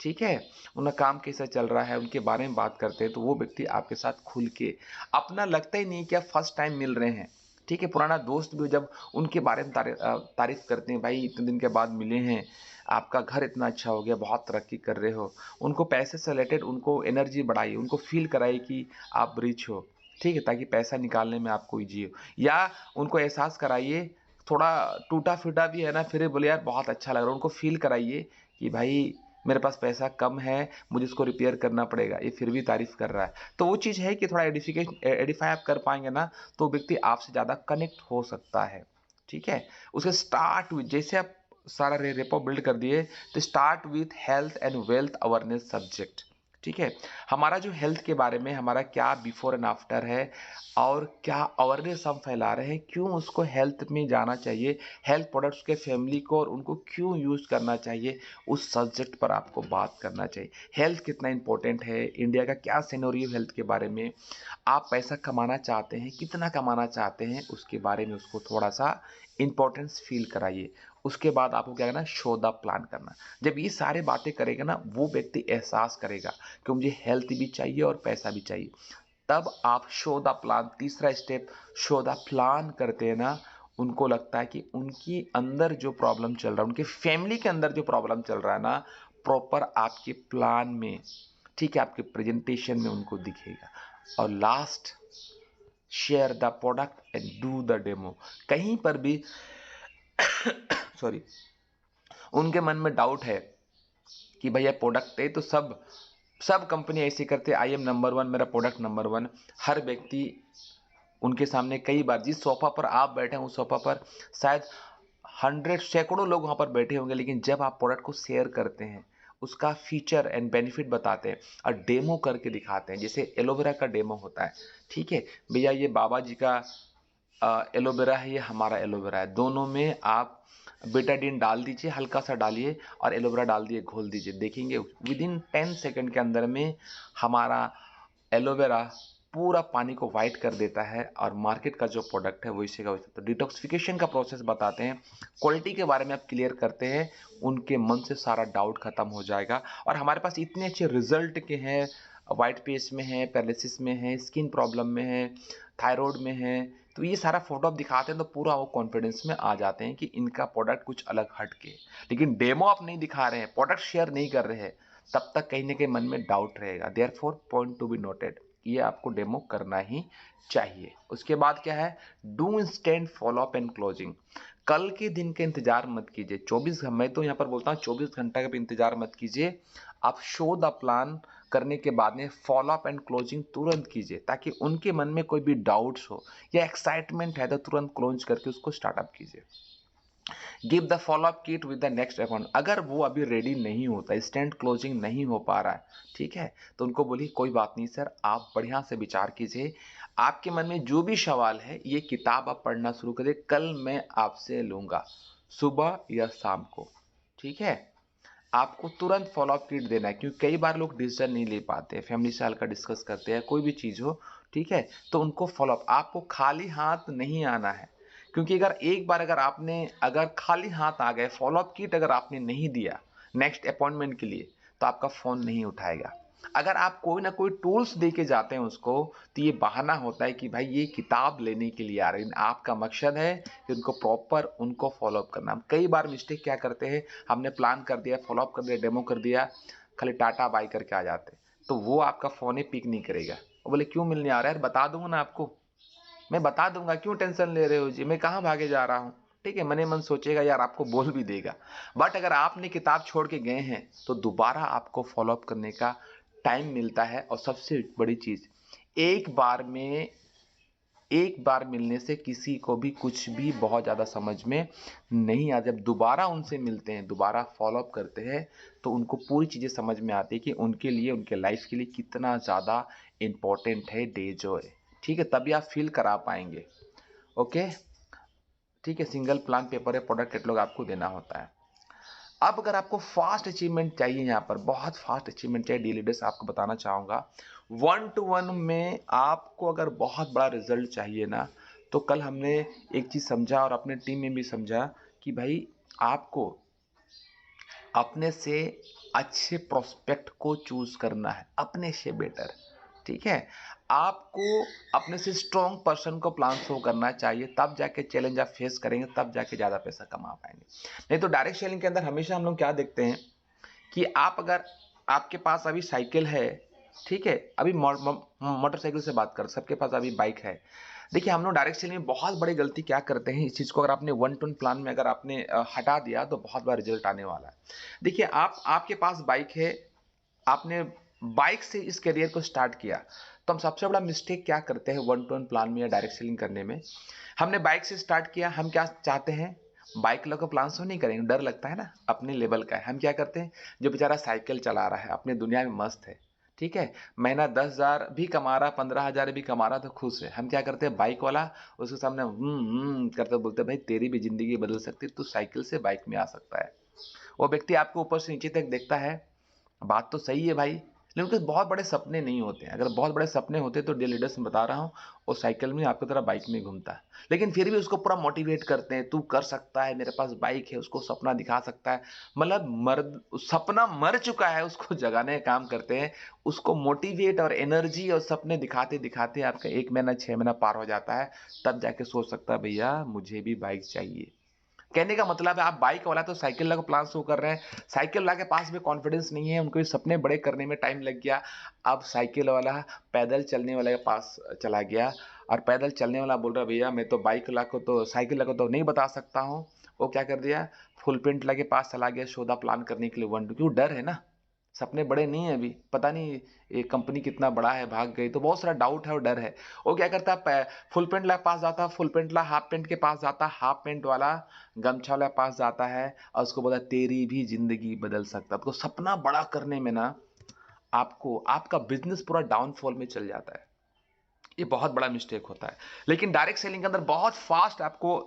Speaker 2: ठीक है। उनका काम कैसा चल रहा है, उनके बारे में बात करते हैं, तो वो व्यक्ति आपके साथ खुल के, अपना लगता ही नहीं कि आप फर्स्ट टाइम मिल रहे हैं, ठीक है। पुराना दोस्त भी जब उनके बारे में तारीफ करते हैं, भाई इतने दिन के बाद मिले हैं, आपका घर इतना अच्छा हो गया, बहुत तरक्की कर रहे हो। उनको पैसे से रिलेटेड उनको एनर्जी बढ़ाइए, उनको फील कराइए कि आप रिच हो, ठीक है, ताकि पैसा निकालने में आपको ईजी हो। या उनको एहसास कराइए, थोड़ा टूटा फूटा भी है ना, फिर बोले यार बहुत अच्छा लग रहा है, उनको फील कराइए कि भाई मेरे पास पैसा कम है, मुझे इसको रिपेयर करना पड़ेगा, ये फिर भी तारीफ कर रहा है। तो वो चीज़ है कि थोड़ा एडिफाई आप कर पाएंगे ना, तो व्यक्ति आपसे ज़्यादा कनेक्ट हो सकता है, ठीक है। उसके स्टार्ट जैसे आप सारा रेपो बिल्ड कर दिए, तो start with health and wealth awareness subject. ठीक है, हमारा जो हेल्थ के बारे में हमारा क्या बिफोर एंड आफ्टर है और क्या अवेयरनेस हम फैला रहे हैं, क्यों उसको हेल्थ में जाना चाहिए, हेल्थ प्रोडक्ट्स के फैमिली को और उनको क्यों यूज़ करना चाहिए, उस सब्जेक्ट पर आपको बात करना चाहिए। हेल्थ कितना इंपॉर्टेंट है, इंडिया का क्या सिनेरियो हेल्थ के बारे में, आप पैसा कमाना चाहते हैं, कितना कमाना चाहते हैं, उसके बारे में उसको थोड़ा सा इंपॉर्टेंस फील कराइए। उसके बाद आपको क्या करना, शो द प्लान करना। जब ये सारे बातें करेगा ना, वो व्यक्ति एहसास करेगा कि मुझे हेल्थ भी चाहिए और पैसा भी चाहिए, तब आप शो द प्लान, तीसरा स्टेप शो द प्लान करते हैं ना, उनको लगता है कि उनकी अंदर जो प्रॉब्लम चल रहा है, उनके फैमिली के अंदर जो प्रॉब्लम चल रहा है ना, प्रॉपर आपके प्लान में, ठीक है, आपके प्रेजेंटेशन में उनको दिखेगा। और last, share the product and do the demo. कहीं पर भी सॉरी, उनके मन में डाउट है कि भैया प्रोडक्ट है तो सब कंपनी ऐसे करते, आई एम नंबर वन, मेरा प्रोडक्ट नंबर वन। हर व्यक्ति उनके सामने कई बार, जिस सोफा पर आप बैठे हैं उस सोफा पर शायद 100 सैकड़ों लोग वहाँ पर बैठे होंगे, लेकिन जब आप प्रोडक्ट को शेयर करते हैं, उसका फीचर एंड बेनिफिट बताते हैं और डेमो करके दिखाते हैं, जैसे एलोवेरा का डेमो होता है, ठीक है भैया ये बाबा जी का एलोवेरा है, ये हमारा एलोवेरा है, दोनों में आप बेटाडीन डाल दीजिए, हल्का सा डालिए और एलोवेरा डाल दिए, घोल दीजिए, देखेंगे विद इन 10 सेकंड के अंदर में हमारा एलोवेरा पूरा पानी को वाइट कर देता है और मार्केट का जो प्रोडक्ट है वो इसी का वैसे। तो डिटॉक्सिफिकेशन का प्रोसेस बताते हैं, क्वालिटी के बारे में आप क्लियर करते हैं, उनके मन से सारा डाउट खत्म हो जाएगा। और हमारे पास इतने अच्छे रिजल्ट के हैं, वाइट पेज में है, पैरालिसिस में है, स्किन प्रॉब्लम में है, थायराइड में है, तो ये सारा फोटो आप दिखाते हैं तो पूरा वो कॉन्फिडेंस में आ जाते हैं कि इनका प्रोडक्ट कुछ अलग हट के। लेकिन डेमो आप नहीं दिखा रहे हैं, प्रोडक्ट शेयर नहीं कर रहे हैं, तब तक कहीं ना कहीं मन में डाउट रहेगा। Therefore point to be noted, ये आपको डेमो करना ही चाहिए। उसके बाद क्या है, do instant follow up and closing. कल के दिन का इंतजार मत कीजिए, 24 मैं तो यहाँ पर बोलता हूँ 24 घंटा का भी इंतजार मत कीजिए। आप शो द प्लान करने के बाद में फॉलो अप एंड क्लोजिंग तुरंत कीजिए, ताकि उनके मन में कोई भी डाउट्स हो या एक्साइटमेंट है तो तुरंत क्लोज करके उसको स्टार्टअप कीजिए। Give the follow up kit with the next account. अगर वो अभी रेडी नहीं होता, इंस्टेंट क्लोजिंग नहीं हो पा रहा है, ठीक है, तो उनको बोलिए कोई बात नहीं सर, आप बढ़िया से विचार कीजिए, आपके मन में जो भी सवाल है ये किताब आप पढ़ना शुरू करिए, कल मैं आपसे लूंगा सुबह या शाम को, ठीक है। आपको तुरंत फॉलो अप किट देना है, क्योंकि कई बार लोग डिसीजन नहीं ले पाते, फैमिली से हल्का डिस्कस करते हैं, कोई भी चीज़ हो, ठीक है, तो उनको फॉलो अप, आपको खाली हाथ नहीं आना है। क्योंकि अगर एक बार अगर खाली हाथ आ गए, फॉलो अप किट अगर आपने नहीं दिया नेक्स्ट अपॉइंटमेंट के लिए, तो आपका फ़ोन नहीं उठाएगा। अगर आप कोई ना कोई टूल्स दे के जाते हैं उसको, तो ये बहाना होता है कि भाई ये किताब लेने के लिए आ रहे हैं, आपका मकसद है कि उनको प्रॉपर उनको फॉलोअप करना। हम कई बार मिस्टेक क्या करते हैं, हमने प्लान कर दिया, फॉलोअप कर दिया, डेमो कर दिया, खाली टाटा बाय करके आ जाते, तो वो आपका फ़ोन ही पिक नहीं करेगा। वो बोले क्यों मिलने आ रहा है, यार बता दूंगा ना आपको, मैं बता दूंगा, क्यों टेंशन ले रहे हो जी, मैं कहाँ भागे जा रहा हूँ, ठीक है, मने मन सोचेगा यार, आपको बोल भी देगा। बट अगर आपने किताब छोड़ के गए हैं तो दोबारा आपको फॉलोअप करने का टाइम मिलता है। और सबसे बड़ी चीज, एक बार मिलने से किसी को भी कुछ भी बहुत ज़्यादा समझ में नहीं आ, जब दोबारा उनसे मिलते हैं, दोबारा फॉलोअप करते हैं, तो उनको पूरी चीज़ें समझ में आती है कि उनके लिए, उनके लाइफ के लिए कितना ज़्यादा इम्पोर्टेंट है डे जो है, ठीक है, तभी आप फील करा पाएंगे। ओके, ठीक है, सिंगल प्लान पेपर है, प्रोडक्ट कैटलॉग आपको देना होता है। अब अगर आपको फास्ट अचीवमेंट चाहिए, यहाँ पर बहुत फास्ट अचीवमेंट चाहिए डेली बेस, आपको बताना चाहूँगा 1-to-1 में आपको अगर बहुत बड़ा रिजल्ट चाहिए ना, तो कल हमने एक चीज़ समझा और अपने टीम में भी समझा कि भाई आपको अपने से अच्छे प्रोस्पेक्ट को चूज करना है, अपने से बेटर, ठीक है, आपको अपने से स्ट्रॉन्ग पर्सन को प्लान शो करना चाहिए, तब जाके चैलेंज आप फेस करेंगे, तब जाके ज़्यादा पैसा कमा पाएंगे। नहीं तो डायरेक्ट सेलिंग के अंदर हमेशा हम लोग क्या देखते हैं कि आप अगर, आपके पास अभी साइकिल है, ठीक है, अभी मोटरसाइकिल से बात कर, सबके पास अभी बाइक है। देखिए हम लोग डायरेक्ट सेलिंग में बहुत बड़ी गलती क्या करते हैं, इस चीज़ को अगर आपने 1-to-1 प्लान में अगर आपने हटा दिया तो बहुत बड़ा रिजल्ट आने वाला है। देखिए आपके पास बाइक है, आपने बाइक से इस करियर को स्टार्ट किया, तो हम सबसे बड़ा मिस्टेक क्या करते हैं 1-to-1 प्लान में या डायरेक्ट सेलिंग करने में, हमने बाइक से स्टार्ट किया, हम क्या चाहते हैं, बाइक लोग प्लान तो नहीं करेंगे, डर लगता है ना, अपने लेवल का है। हम क्या करते हैं, जो बेचारा साइकिल चला रहा है अपनी दुनिया में मस्त है, ठीक है, महीना 10,000 भी कमा रहा, 15,000 भी कमा रहा तो खुश है। हम क्या करते हैं, बाइक वाला उसके सामने करते बोलते भाई तेरी भी जिंदगी बदल सकती है, तू साइकिल से बाइक में आ सकता है। वो व्यक्ति आपको ऊपर से नीचे तक देखता है, बात तो सही है भाई, लेकिन उनके बहुत बड़े सपने नहीं होते हैं। अगर बहुत बड़े सपने होते तो डे लीडर्स में बता रहा हूँ, वो साइकिल में आपकी तरह बाइक में घूमता है, लेकिन फिर भी उसको पूरा मोटिवेट करते हैं, तू कर सकता है, मेरे पास बाइक है, उसको सपना दिखा सकता है। मतलब मर्द सपना मर चुका है, उसको जगाने का काम करते हैं, उसको मोटिवेट और एनर्जी और सपने दिखाते दिखाते आपका 1 महीना 6 महीना पार हो जाता है, तब जाके सोच सकता है भैया मुझे भी बाइक चाहिए। कहने का मतलब है, आप बाइक वाला तो साइकिल वाला प्लान शो कर रहे हैं, साइकिल वाला के पास भी कॉन्फिडेंस नहीं है, उनको सपने बड़े करने में टाइम लग गया। अब साइकिल वाला पैदल चलने वाले के पास चला गया, और पैदल चलने वाला बोल रहा भैया मैं तो बाइक वाला को तो साइकिल वाला को तो नहीं बता सकता हूँ। वो क्या कर दिया, फुल प्रिंट वाला के पास चला गया सौदा प्लान करने के लिए, क्यों, डर है ना, सपने बड़े नहीं है अभी, पता नहीं ये कंपनी कितना बड़ा है, भाग गई तो बहुत सारा डाउट है और डर है। वो क्या करता है, फुल पेंट वाला पास जाता है, फुल पेंट वाला हाफ पेंट के पास जाता है, हाफ पेंट वाला गमछा वाला पास जाता है, और उसको बोला तेरी भी जिंदगी बदल सकता है। तो सपना बड़ा करने में ना आपको आपका बिजनेस पूरा डाउनफॉल में चल जाता है, ये बहुत बड़ा मिस्टेक होता है। लेकिन डायरेक्ट सेलिंग के अंदर बहुत फास्ट आपको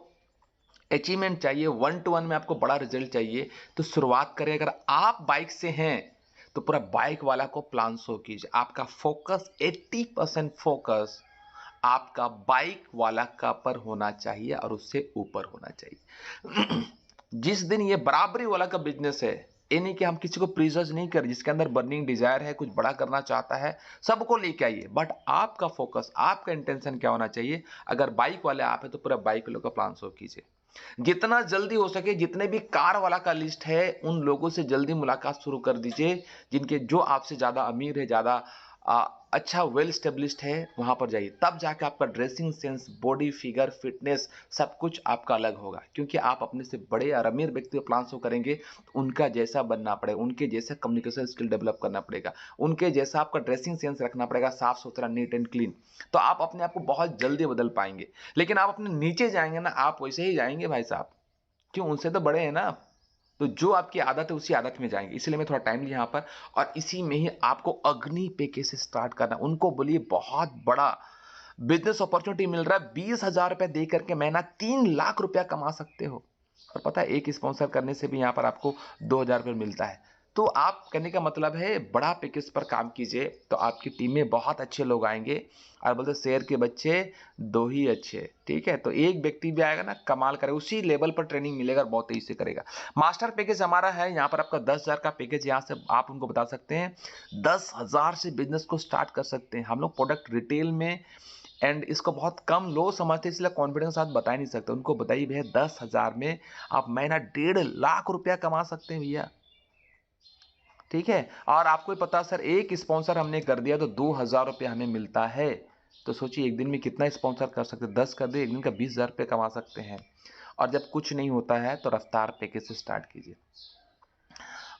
Speaker 2: अचीवमेंट चाहिए, 1-to-1 में आपको बड़ा रिजल्ट चाहिए, तो शुरुआत करें, अगर आप बाइक से हैं तो पूरा बाइक वाला को प्लान शो कीजिए। आपका फोकस 80% फोकस आपका बाइक वाला का पर होना चाहिए और उससे ऊपर होना चाहिए। जिस दिन ये बराबरी वाला का बिजनेस है, ये नहीं कि हम किसी को प्रीजर्ज नहीं कर, जिसके अंदर बर्निंग डिजायर है, कुछ बड़ा करना चाहता है, सबको लेके आइए, बट आपका फोकस आपका इंटेंशन क्या होना चाहिए। अगर बाइक वाले आप है तो पूरा बाइक वालों का प्लान शो कीजिए, जितना जल्दी हो सके, जितने भी कार वाला का लिस्ट है उन लोगों से जल्दी मुलाकात शुरू कर दीजिए, जिनके जो आपसे ज्यादा अमीर है, ज्यादा अच्छा वेल स्टेब्लिश्ड है, वहां पर जाइए, तब जाकर आपका dressing sense, body figure, fitness सब कुछ आपका अलग होगा, क्योंकि आप अपने से बड़े और अमीर व्यक्ति को प्लान शो करेंगे, उनका जैसा बनना पड़ेगा, उनके जैसा कम्युनिकेशन स्किल डेवलप करना पड़ेगा, उनके जैसा आपका ड्रेसिंग सेंस रखना पड़ेगा, साफ सुथरा, नीट एंड क्लीन, तो आप अपने आप को बहुत जल्दी बदल पाएंगे। लेकिन आप अपने नीचे जाएंगे ना, आप वैसे ही जाएंगे भाई साहब, क्यों, उनसे तो बड़े हैं ना आप, तो जो आपकी आदत है उसी आदत में जाएंगे। इसलिए मैं थोड़ा टाइम लिया यहाँ पर, और इसी में ही आपको अग्नि पैकेज से स्टार्ट करना। उनको बोलिए बहुत बड़ा बिजनेस अपॉर्चुनिटी मिल रहा है, 20,000 रुपया दे करके महीना 3 लाख रुपया कमा सकते हो, और पता है एक स्पॉन्सर करने से भी यहाँ पर आपको 2,000 रुपये मिलता है। तो आप कहने का मतलब है बड़ा पैकेज पर काम कीजिए, तो आपकी टीम में बहुत अच्छे लोग आएंगे, और बोलते शेर के बच्चे दो ही अच्छे, ठीक है, तो एक व्यक्ति भी आएगा ना, कमाल करे, उसी लेवल पर ट्रेनिंग मिलेगा और बहुत तेजी से करेगा। मास्टर पैकेज हमारा है यहाँ पर, आपका 10,000 का पैकेज, यहाँ से आप उनको बता सकते हैं 10,000 से बिजनेस को स्टार्ट कर सकते हैं। हम लोग प्रोडक्ट रिटेल में एंड इसको बहुत कम लो समझते, इसलिए कॉन्फिडेंस साथ बता नहीं सकते। उनको बताइए भैया 10,000 में आप महीना 1.5 लाख रुपया कमा सकते हैं भैया, ठीक है। और आपको ही पता सर, एक स्पॉन्सर हमने कर दिया तो 2,000 रुपया हमें मिलता है, तो सोचिए एक दिन में कितना स्पॉन्सर कर सकते हैं, 10 कर दे, एक दिन का 20,000 रुपये कमा सकते हैं। और जब कुछ नहीं होता है तो रफ्तार पैकेज से स्टार्ट कीजिए।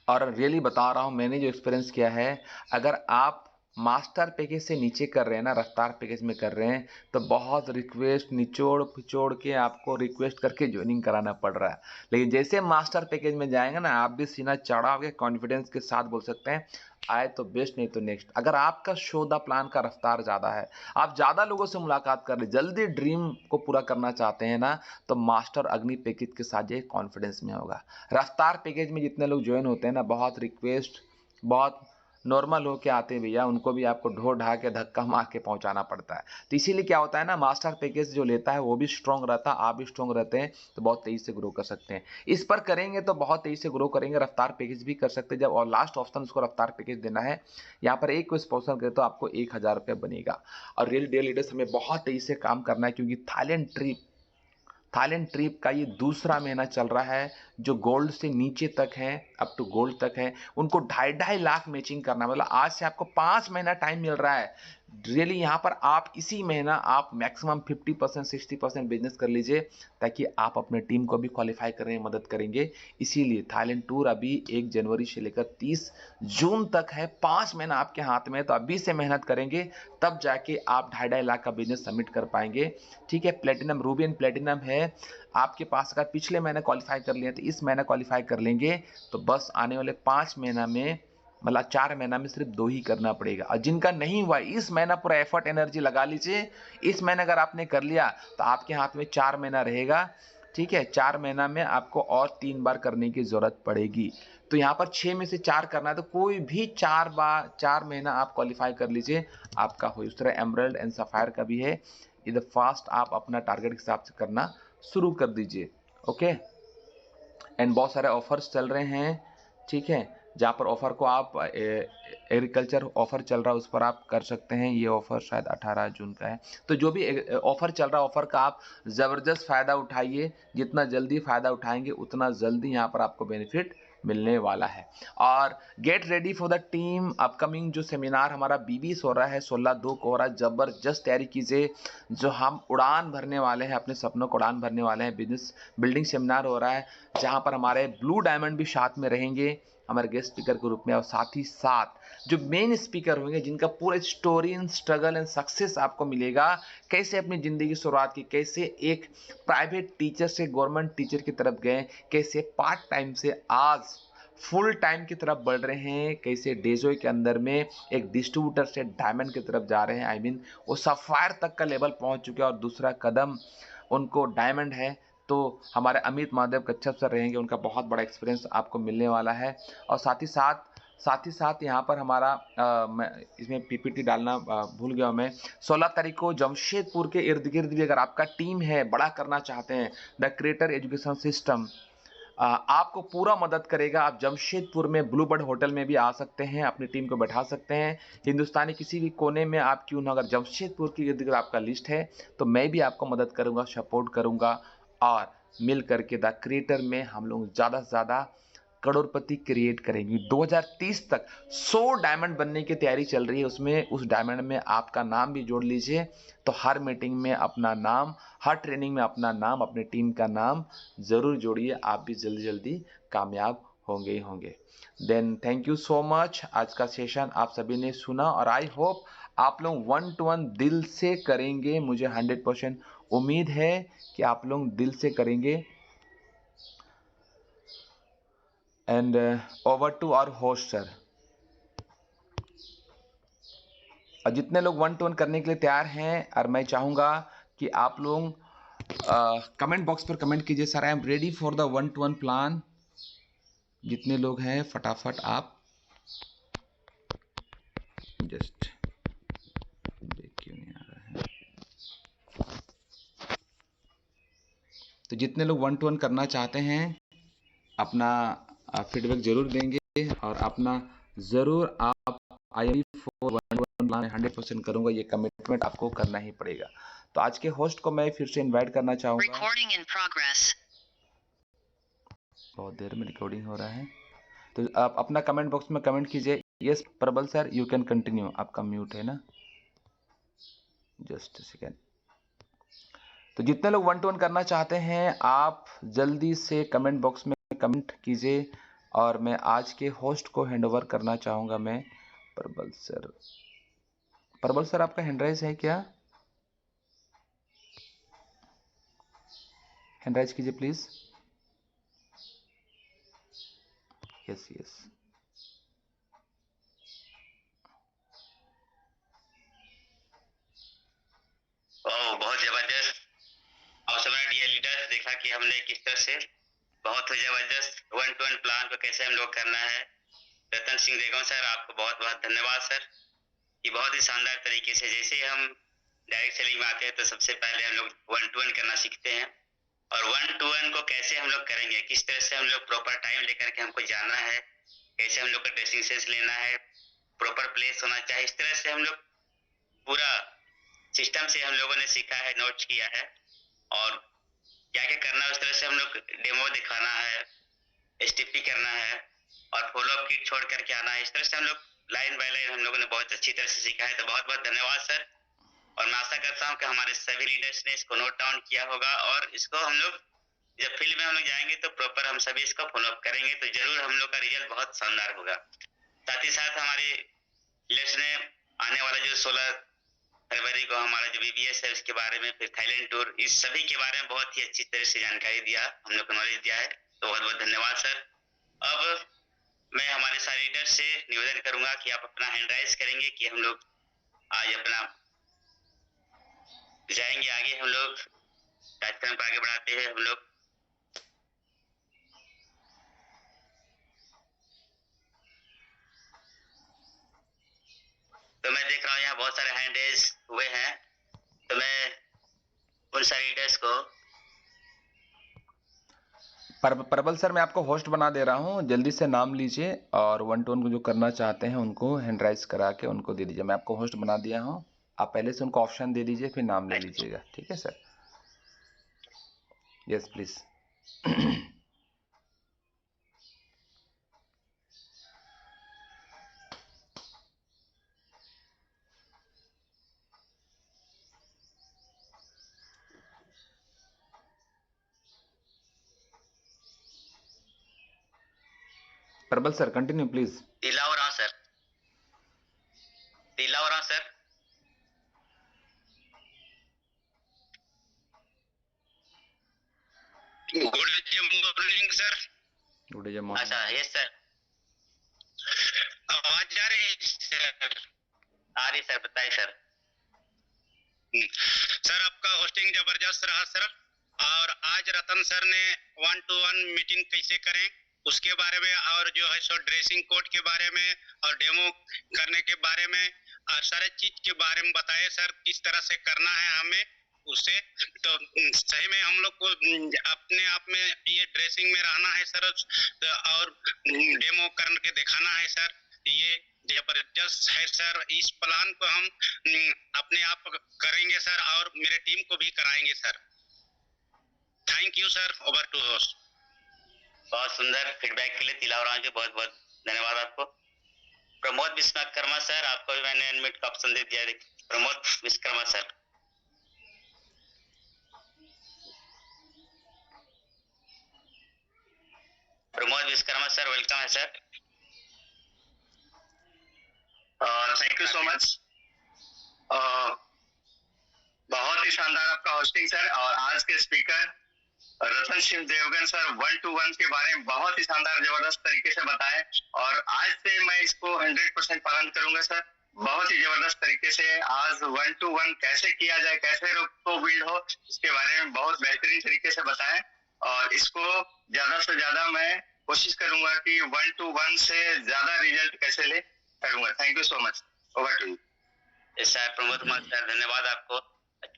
Speaker 2: और रियली बता रहा हूँ, मैंने जो एक्सपीरियंस किया है, अगर आप मास्टर पैकेज से नीचे कर रहे हैं ना, रफ्तार पैकेज में कर रहे हैं, तो बहुत रिक्वेस्ट निचोड़ पिचोड़ के आपको रिक्वेस्ट करके ज्वाइनिंग कराना पड़ रहा है। लेकिन जैसे मास्टर पैकेज में जाएंगे ना, आप भी सीना चढ़ा के कॉन्फिडेंस के साथ बोल सकते हैं आए तो बेस्ट, नहीं तो नेक्स्ट। अगर आपका शो द प्लान का रफ्तार ज़्यादा है, आप ज़्यादा लोगों से मुलाकात कर रहे, जल्दी ड्रीम को पूरा करना चाहते हैं ना, तो मास्टर अग्नि पैकेज के साथ जाइए, कॉन्फिडेंस में होगा। रफ्तार पैकेज में जितने लोग ज्वाइन होते हैं ना, बहुत रिक्वेस्ट, बहुत नॉर्मल होके आते हैं भैया, उनको भी आपको ढो ढा के धक्का मार के पहुंचाना पड़ता है। तो इसीलिए क्या होता है ना, मास्टर पैकेज जो लेता है वो भी स्ट्रांग रहता है, आप भी स्ट्रांग रहते हैं, तो बहुत तेजी से ग्रो कर सकते हैं। इस पर करेंगे तो बहुत तेजी से ग्रो करेंगे। रफ्तार पैकेज भी कर सकते हैं जब, और लास्ट ऑप्शन उसको रफ्तार पैकेज देना है। यहाँ पर एक को स्पॉन्सर करे तो आपको 1,000 रुपये बनेगा। और रियल डे लीडर्स हमें बहुत तेजी से काम करना है, क्योंकि थाईलैंड ट्रिप का ये दूसरा महीना चल रहा है, जो गोल्ड से नीचे तक है अप टू गोल्ड तक है, उनको 2.5 लाख मैचिंग करना, मतलब आज से आपको 5 महीना टाइम मिल रहा है। रियली यहाँ पर आप इसी महीना आप मैक्सिमम 50% 60% बिजनेस कर लीजिए, ताकि आप अपने टीम को भी क्वालिफाई करने में मदद करेंगे। इसीलिए थाईलैंड टूर अभी 1 जनवरी से लेकर 30 जून तक है, 5 महीना आपके हाथ में है। तो अभी से मेहनत करेंगे, तब जाके आप 2.5 लाख का बिजनेस सबमिट कर पाएंगे। ठीक है, प्लेटिनम, रूबी एंड प्लेटिनम है आपके पास। अगर पिछले महीने क्वालिफाई कर लिए तो इस महीने क्वालिफाई कर लेंगे, तो बस आने वाले 5 महीना में, मतलब 4 महीना में सिर्फ 2 ही करना पड़ेगा। और जिनका नहीं हुआ, इस महीना पूरा एफर्ट एनर्जी लगा लीजिए। इस महीने अगर आपने कर लिया तो आपके हाथ में 4 महीना रहेगा। ठीक है, 4 महीना में आपको और 3 बार करने की जरूरत पड़ेगी। तो यहाँ पर 6 में से 4 करना है, तो कोई भी 4 महीना आप क्वालिफाई कर लीजिए, आपका हो। उस तरह एमरल्ड एंड सफायर का भी है। इधर फास्ट आप अपना टारगेट के हिसाब से करना शुरू कर दीजिए। ओके, एंड बहुत सारे ऑफर्स चल रहे हैं। ठीक है, जहाँ पर ऑफर को आप एग्रीकल्चर ऑफर चल रहा है उस पर आप कर सकते हैं। ये ऑफर शायद 18 जून का है। तो जो भी ऑफर चल रहा है, ऑफर का आप ज़बरदस्त फ़ायदा उठाइए। जितना जल्दी फ़ायदा उठाएंगे उतना जल्दी यहाँ पर आपको बेनिफिट मिलने वाला है। और get ready for the team, upcoming जो सेमिनार हमारा 20 हो रहा है, 16/2 को हो रहा है। ज़बरदस्त तैयारी कीजिए। जो हम उड़ान भरने वाले हैं, अपने सपनों को उड़ान भरने वाले हैं। बिजनेस बिल्डिंग सेमिनार हो रहा है, जहाँ पर हमारे ब्लू डायमंड भी साथ में रहेंगे हमारे गेस्ट स्पीकर के रूप में। और साथ ही साथ जो मेन स्पीकर होंगे, जिनका पूरा story and struggle and success आपको मिलेगा, कैसे अपनी ज़िंदगी की शुरुआत की, कैसे एक प्राइवेट टीचर से गवर्नमेंट टीचर की तरफ गए, कैसे पार्ट टाइम से आज फुल टाइम की तरफ बढ़ रहे हैं, कैसे डेजोय के अंदर में एक डिस्ट्रीब्यूटर से डायमंड की तरफ जा रहे हैं। आई मीन वो सफायर तक का लेवल पहुंच चुके हैं और दूसरा कदम उनको डायमंड है। तो हमारे अमित महादेव कच्छप सर रहेंगे, उनका बहुत बड़ा एक्सपीरियंस आपको मिलने वाला है। और साथ ही साथ यहाँ पर हमारा मैं इसमें पीपीटी डालना भूल गया मैं। 16 तारीख को जमशेदपुर के इर्द गिर्द भी अगर आपका टीम है, बड़ा करना चाहते हैं, द क्रिएटर एजुकेशन सिस्टम आपको पूरा मदद करेगा। आप जमशेदपुर में ब्लू बर्ड होटल में भी आ सकते हैं, अपनी टीम को बैठा सकते हैं। हिंदुस्तानी किसी भी कोने में आप क्यों ना, अगर जमशेदपुर की इर्द गिर्द आपका लिस्ट है, तो मैं भी आपको मदद करूंगा, सपोर्ट करूंगा। और मिल करके द क्रिएटर में हम लोग ज़्यादा से ज़्यादा करोड़पति क्रिएट करेंगे। 2030 तक 100 डायमंड बनने की तैयारी चल रही है, उसमें उस डायमंड में आपका नाम भी जोड़ लीजिए। तो हर मीटिंग में अपना नाम, हर ट्रेनिंग में अपना नाम, अपने टीम का नाम ज़रूर जोड़िए। आप भी जल्दी जल्दी कामयाब होंगे ही होंगे। Then thank you so much. आज का सेशन आप सभी ने सुना और आई होप आप लोग 1 to 1 दिल से करेंगे। मुझे 100% उम्मीद है कि आप लोग दिल से करेंगे। And over to our host sir. और जितने लोग 1 to 1 करने के लिए तैयार हैं, और मैं चाहूँगा कि आप लोग कमेंट बॉक्स पर कमेंट कीजिए, sir I am ready for the 1 to 1 plan. जितने लोग हैं फटाफट आप जस्ट देख क्यों नहीं आ रहा है। तो जितने लोग 1 to 1 करना चाहते हैं अपना फीडबैक जरूर देंगे, और अपना ज़रूर आप आई फॉर 1 to 1 प्लान 100% करूँगा, ये कमिटमेंट आपको करना ही पड़ेगा। तो आज के होस्ट को मैं फिर से इनवाइट करना चाहूँगा। बहुत देर में रिकॉर्डिंग हो रहा है, तो आप अपना कमेंट बॉक्स में कमेंट कीजिए। यस प्रबल सर, यू कैन कंटिन्यू। आपका म्यूट है ना, जस्ट सेकेंड। तो जितने लोग 1 to 1 करना चाहते हैं आप जल्दी से कमेंट बॉक्स में कमेंट कीजिए, और मैं आज के होस्ट को हैंडओवर करना चाहूँगा मैं प्रबल सर। प्रबल सर आपका हैंड राइज है क्या? हैंड राइज कीजिए प्लीज। Yes yes.
Speaker 1: बहुत जबरदस्त। और समय डियर लीडर्स, देखा कि हमने किस तरह से बहुत ही जबरदस्त 1 to 1 प्लान को कैसे हम लोग करना है। रतन सिंह रेगम सर, आपको बहुत बहुत धन्यवाद सर, कि बहुत ही शानदार तरीके से, जैसे हम डायरेक्ट सेलिंग में आते हैं तो सबसे पहले हम लोग 1 to 1 करना सीखते हैं, और 1 to 1 को कैसे हम लोग करेंगे, किस तरह से हम लोग प्रॉपर टाइम लेकर के हमको जाना है, कैसे हम लोग का ड्रेसिंग सेंस लेना है, प्रॉपर प्लेस होना चाहिए, इस तरह से हम लोग पूरा सिस्टम से हम लोगों ने सीखा है, नोट्स किया है, और क्या क्या करना है उस तरह से हम लोग डेमो दिखाना है, एसटीपी करना है, और फॉलोअप किट छोड़ करके आना है। इस तरह से हम लोग लाइन बाय लाइन हम लोगों ने बहुत अच्छी तरह से सीखा है। तो बहुत बहुत धन्यवाद सर, और मैं आशा करता हूँ कि हमारे सभी लीडर्स ने इसको नोट डाउन किया होगा, और इसको हम लोग जब फील्ड में हम लोग जाएंगे तो प्रॉपर हम सभी इसको फॉलोअप करेंगे, तो जरूर हम लोग का रिजल्ट बहुत शानदार होगा। साथ ही साथ हमारे लीडर्स ने आने वाला जो 16 फरवरी को हमारा जो BBS है उसके बारे में, फिर थाईलैंड टूर, इस सभी के बारे में बहुत ही अच्छी तरह से जानकारी दिया, हम लोग को नॉलेज दिया है। तो बहुत बहुत धन्यवाद सर। अब मैं हमारे सारे लीडर से निवेदन करूंगा कि आप अपना हैंड राइज करेंगे कि हम लोग आज अपना जाएंगे आगे, हम लोग कार्यक्रम को आगे बढ़ाते हैं हम लोग। तो मैं देख रहा हूँ यहाँ बहुत सारे हैंड रेज हुए हैं, तो मैं उन सारे लीडर्स को
Speaker 2: प्रबल सर, मैं आपको होस्ट बना दे रहा हूँ, जल्दी से नाम लीजिए और 1 to 1 को जो करना चाहते हैं उनको हैंड राइज करा के उनको दे दीजिए। मैं आपको होस्ट बना दिया हूँ, आप पहले से उनको ऑप्शन दे दीजिए, फिर नाम ले लीजिएगा। ठीक है sir? Yes please. Prabal sir continue please.
Speaker 1: Tilawara sir, Tilawara sir. Good morning sir.
Speaker 2: Good day morning.
Speaker 1: अच्छा यस सर, आवाज आ रही है सर? आ रही सर, बताइए सर। सर आपका होस्टिंग जबरदस्त रहा सर, और आज रतन सर ने 1 to 1 मीटिंग कैसे करें उसके बारे में, और जो है सो ड्रेसिंग कोड के बारे में और डेमो करने के बारे में और सारे चीज के बारे में बताए सर, किस तरह से करना है हमें उसे। तो सही में हम लोग को अपने आप में ये ड्रेसिंग में रहना है सर, और डेमो करके दिखाना है सर। ये जबरदस्त है सर, इस प्लान को हम अपने आप करेंगे सर, और मेरे टीम को भी कराएंगे sir. Thank you sir, over to host. बहुत सुंदर फीडबैक के लिए तिलावरा जी बहुत बहुत धन्यवाद आपको। प्रमोद विश्वकर्मा सर, आपको भी मैंने अनम्यूट का ऑप्शन दे दिया है। Pramod Vishwakarma sir. Pramod Vishwakarma sir, welcome है sir. Thank you so much. बहुत ही शानदार आपका होस्टिंग सर, और आज के speaker Ratan Singh Devgan sir 1 to 1 के बारे में बहुत ही शानदार जबरदस्त तरीके से बताएं, और आज से मैं इसको 100% पालन करूंगा सर। बहुत ही जबरदस्त तरीके से आज 1 to 1 कैसे किया जाए, कैसे को बिल्ड हो, इसके बारे में बहुत बेहतरीन तरीके से बताएं, और इसको ज्यादा से ज्यादा मैं कोशिश करूंगा कि 1 to 1 से ज्यादा रिजल्ट कैसे ले करूंगा। Thank you so much, over to you. Sir Pramod Kumar sir, धन्यवाद आपको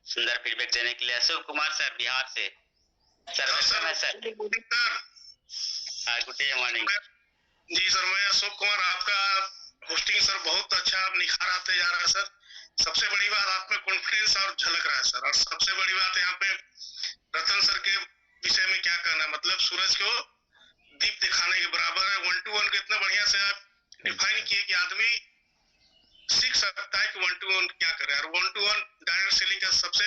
Speaker 1: सुंदर फीडबैक देने के लिए। अशोक कुमार सर बिहार से सर, वेलकम है सर। गुड डे मॉर्निंग
Speaker 3: जी सर, मैं अशोक कुमार। आपका होस्टिंग सर बहुत अच्छा आप निखार आते जा रहा है सर। सबसे बड़ी बात आप में कॉन्फिडेंस और झलक रहा है सर, और सबसे बड़ी बात यहाँ पे रतन सर के विषय में क्या कहना है, मतलब सूरज को दीप दिखाने के बराबर है। 1 to 1 को इतना बढ़िया से आप डिफाइन किए कि आदमी सीख सकता है कि 1 to 1 क्या करे, और 1 to 1 डायरेक्ट सेलिंग का सबसे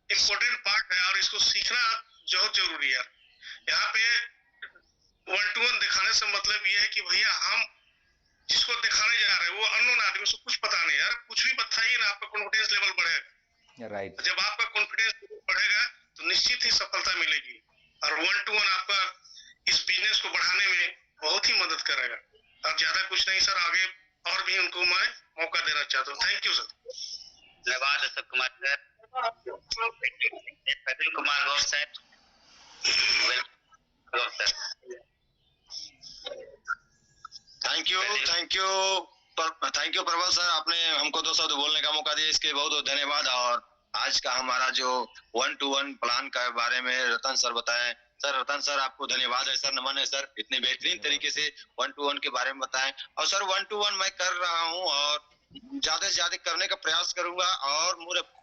Speaker 3: इम्पोर्टेंट पार्ट है, और इसको सीखना बहुत जरूरी है। यहाँ पे 1 to 1 दिखाने से मतलब ये है कि भैया हम जिसको दिखाने जा रहे हैं वो अननोन आदमी, उसको कुछ पता नहीं। यार कुछ भी बताइए ना, आपका कॉन्फिडेंस लेवल बढ़ेगा।
Speaker 2: राइट।
Speaker 3: जब आपका कॉन्फिडेंस बढ़ेगा तो निश्चित ही सफलता मिलेगी, और 1 to 1 आपका इस बिजनेस को बढ़ाने में बहुत ही मदद करेगा। अब ज्यादा कुछ नहीं सर, आगे और भी उनको मैं मौका देना चाहता हूँ। Thank you sir.
Speaker 1: धन्यवाद Ashok Kumar sir. Faizal Kumar Gaur sir, welcome sir.
Speaker 4: Thank you Prabal sir, आपने हमको 2 शब्द बोलने का मौका दिया, इसके बहुत बहुत धन्यवाद। और आज का हमारा जो 1 to 1 प्लान के बारे में रतन सर बताएं। सर रतन सर आपको धन्यवाद है सर, नमन है सर, इतने बेहतरीन तरीके से 1 to 1 के बारे में बताएं। और सर 1 to 1 मैं कर रहा हूं और ज्यादा से ज्यादा करने का प्रयास करूंगा, और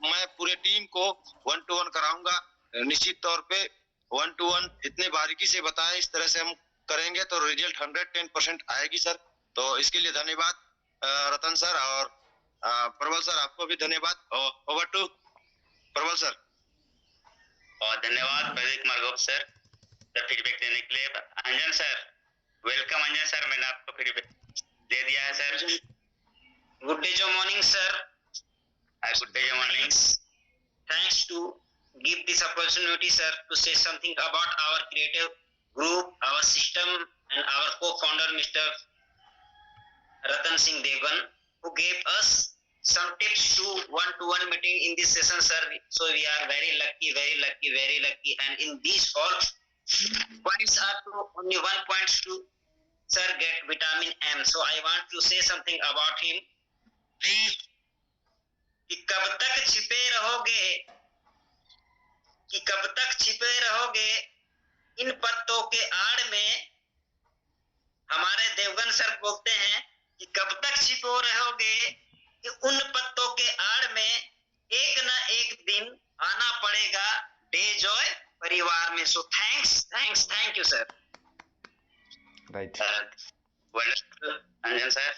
Speaker 4: मैं पूरे टीम को 1 to 1 कराऊंगा निश्चित तौर पे। 1 to 1 इतने बारीकी से बताएं, इस तरह से हम करेंगे तो रिजल्ट 110% आएगी सर। तो इसके लिए धन्यवाद रतन सर, और प्रबल सर आपको भी धन्यवाद। ओवर टू प्रबल सर।
Speaker 1: और धन्यवाद प्रदीप कुमार गोप सर फीडबैक देने के लिए। अंजन सर, वेलकम अंजन सर, मैंने आपको फीडबैक दे दिया है सर। गुड डे जो मॉर्निंग सर। गुड डे जो morning. Thanks to give this opportunity sir to say something about our creative group, our system and our co-founder Mr. Ratan Singh Devan, who gave us some tips to one-to-one meeting in this session sir. So we are very lucky, and in these all points are to only one point to sir get vitamin M. So I want to say something about him कि कब तक छिपे रहोगे इन पत्तों के आड़ में। हमारे देवगन सर बोलते हैं कि कब तक छिपे रहोगे कि उन पत्तों के आड़ में, एक ना एक दिन आना पड़ेगा डे जॉय परिवार में। सो thank you sir.
Speaker 2: Right.
Speaker 1: Wonderful Anjan sir,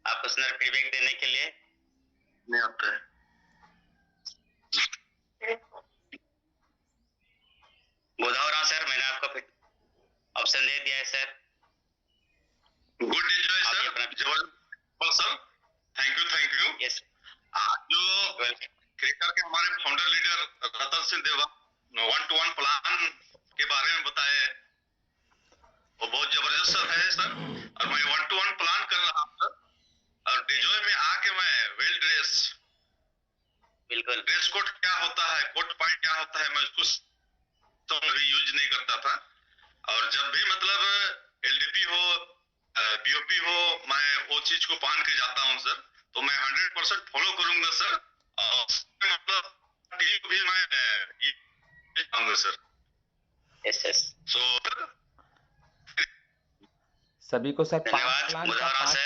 Speaker 1: आपको सुंदर फीडबैक देने के लिए मैं आपका बोधा हो रहा हूँ सर। मैंने आपको ऑप्शन दे दिया है sir.
Speaker 3: Good day Joy sir, जबरदस्त सर, थैंक यू।
Speaker 1: यस।
Speaker 3: आज जो क्रिकेटर के हमारे फाउंडर लीडर रतन सिंह देवा 1-to-1 प्लान के बारे में बताए, वो बहुत जबरदस्त सर है सर। और मैं 1-to-1 प्लान कर रहा हूँ सर, और डिजॉय में आके मैं वेल ड्रेस,
Speaker 1: बिल्कुल
Speaker 3: ड्रेस कोड क्या होता है, कोट पैंट क्या होता है, मैं उसको तो भी यूज नहीं करता था। और जब भी मतलब एलडीपी हो, बीओपी हो, मैं वो चीज को पहन के जाता हूँ सर। तो मैं 100% फॉलो करूंगा सर, और मतलब टीम को भी मैं ये कहूंगा सर।
Speaker 1: यस।
Speaker 3: सो
Speaker 2: सभी को सर 5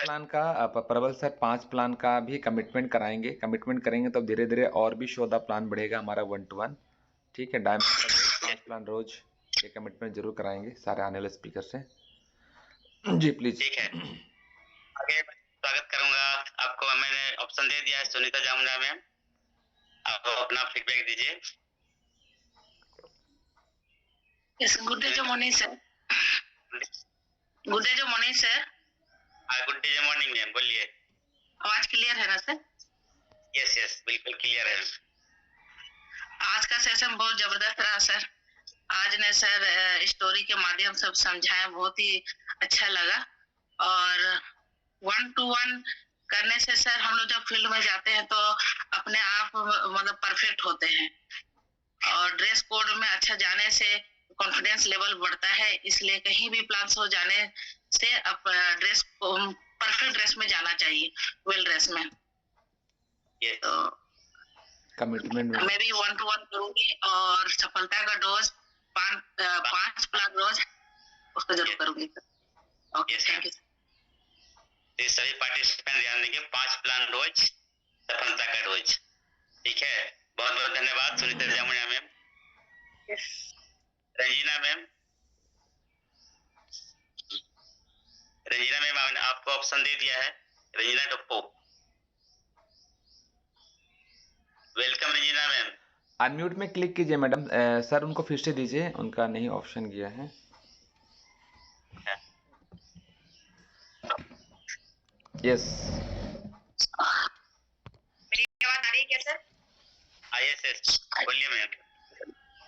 Speaker 2: प्लान का प्रबल सर 5 प्लान का भी कमिटमेंट करेंगे तो धीरे धीरे और भी 14 प्लान बढ़ेगा हमारा 1-to-1। ठीक है, डायमंड का 5 प्लान रोज ये कमिटमेंट जरूर कराएंगे सारे आने वाले स्पीकर से। जी प्लीज।
Speaker 1: ठीक है, आगे स्वागत करूंगा आपको। मैंने ऑप्शन दे दिया है सुनीता जामुना मैम, आप अपना फीडबैक दीजिए।
Speaker 5: यस, गुड डे जो मॉर्निंग सर। गुड डे जो मॉर्निंग सर।
Speaker 1: गुड डे जो मॉर्निंग मैम, बोलिए।
Speaker 5: आवाज क्लियर है ना सर?
Speaker 1: यस बिल्कुल क्लियर है।
Speaker 5: आज का सेशन बहुत जबरदस्त रहा सर। आज ने सर स्टोरी के माध्यम से समझाया, बहुत ही अच्छा लगा। और 1-to-1 करने से सर हम लोग जब फील्ड में जाते हैं तो अपने आप मतलब परफेक्ट होते हैं, और ड्रेस कोड में अच्छा जाने से कॉन्फिडेंस लेवल बढ़ता है। इसलिए कहीं भी प्लान्स हो जाने से अब ड्रेस परफेक्ट ड्रेस में जाना चाहिए, वेल ड्रेस में। तो
Speaker 2: कमिटमेंट
Speaker 5: मैं भी 1-to-1 करूंगी, और सफलता का डोज 5 प्लान रोज उसको जरूर करूंगी। Okay, thank you.
Speaker 1: ये सभी पार्टिसिपेंट ध्यान देंगे, 5 प्लान रोज सफलता का डोज। ठीक है, बहुत बहुत धन्यवाद सुनीता जामुना मैम। रंजीना मैम, आपको ऑप्शन दे दिया है। रंजीना टप्पो, वेलकम रंजीना मैम।
Speaker 2: अनम्यूट में क्लिक कीजिए मैडम। सर उनको फिर से दीजिए, उनका नहीं ऑप्शन गया है। यस,
Speaker 5: मेरी आवाज आ रही है क्या सर?
Speaker 1: यस बोलिए ma'am.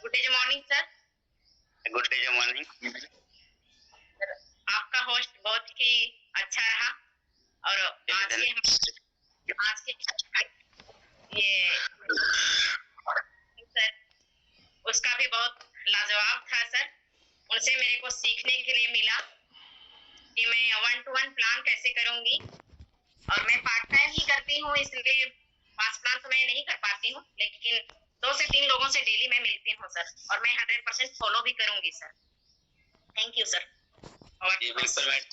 Speaker 5: Good day morning sir.
Speaker 1: Good day morning.
Speaker 5: आपका होस्ट बहुत ही अच्छा रहा, और आज के ये सर उसका भी बहुत लाजवाब था सर। उनसे मेरे को सीखने के लिए मिला कि मैं 1-to-1 प्लान कैसे करूंगी, और मैं पार्ट टाइम ही करती हूँ, इसलिए 5 प्लान तो मैं नहीं कर पाती हूँ, लेकिन 2 से 3 लोगों से डेली मैं मिलती हूँ सर, और मैं 100% फॉलो भी करूंगी सर। Thank you sir.
Speaker 1: जी बिल्कुल मैम,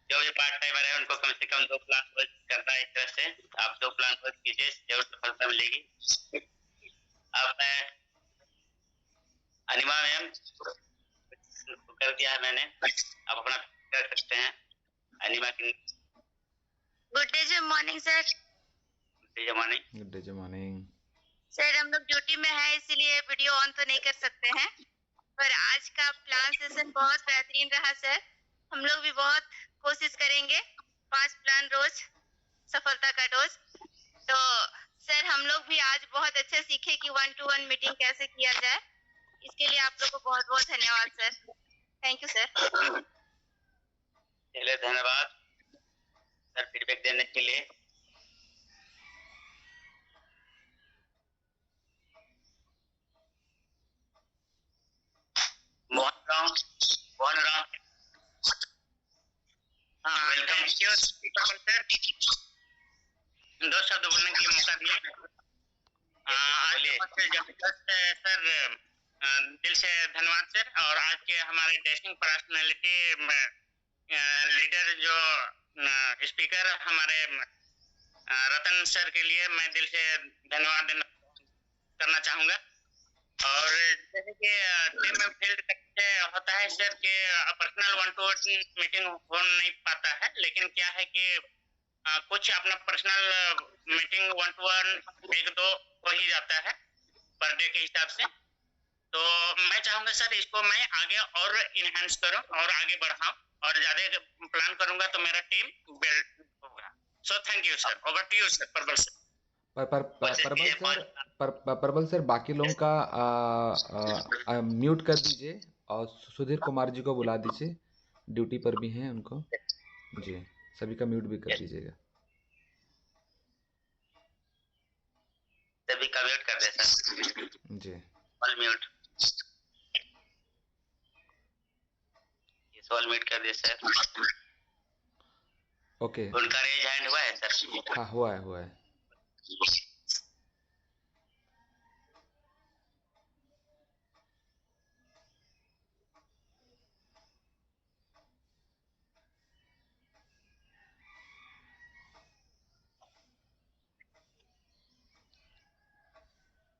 Speaker 1: जो भी पार्ट टाइमर है उनको कम से कम 2 प्लान रोज करना है। इस तरह से आप 2 प्लान रोज कीजिए, जरूर सफलता मिलेगी। अब मैं अनिमा मैम, कर दिया है मैंने, आप अपना कर सकते हैं। अनिमा की
Speaker 6: good day morning sir.
Speaker 2: Good day morning.
Speaker 6: Sir हम लोग ड्यूटी में है इसीलिए वीडियो ऑन तो नहीं कर सकते हैं, पर आज का प्लान सेशन बहुत बेहतरीन रहा सर। हम लोग भी बहुत कोशिश करेंगे 5 प्लान रोज सफलता का डोज। तो सर हम लोग भी आज बहुत अच्छे सीखे कि 1-to-1 मीटिंग कैसे किया जाए। इसके लिए आप लोग को बहुत बहुत धन्यवाद सर। Thank you sir.
Speaker 1: चलिए धन्यवाद सर फीडबैक देने के लिए। Mohan Ram welcome sir. 2 शब्द बोलने के लिए मौका दिए। सर दिल से धन्यवाद सर। और आज के हमारे डैशिंग पर्सनालिटी लीडर जो स्पीकर हमारे रतन सर के लिए मैं दिल से धन्यवाद करना चाहूँगा। और जैसे कि टीम में फील्ड कैसे होता है सर कि पर्सनल 1-to-1 मीटिंग हो नहीं पाता है, लेकिन क्या है कि कुछ अपना पर्सनल मीटिंग 1-to-1 1-2 हो ही जाता है पर डे के हिसाब से। तो मैं चाहूँगा सर इसको मैं आगे और इनहेंस करूँ और आगे बढ़ाऊँ और ज़्यादा प्लान करूँगा तो मेरा टीम बिल्ड होगा। So thank you sir. Over to you sir Prabal sir.
Speaker 2: Prabal sir बाकी लोगों का म्यूट कर दीजिए और सुधीर कुमार जी को बुला दीजिए, ड्यूटी पर भी हैं उनको जी, सभी का म्यूट भी कर दीजिएगा।
Speaker 1: सभी का म्यूट कर दे सर
Speaker 2: जी।
Speaker 1: ऑल म्यूट, इस ऑल म्यूट कर दे सर।
Speaker 2: ओके
Speaker 1: उनका रेज हैंड हुआ है सर?
Speaker 2: हाँ हुआ है।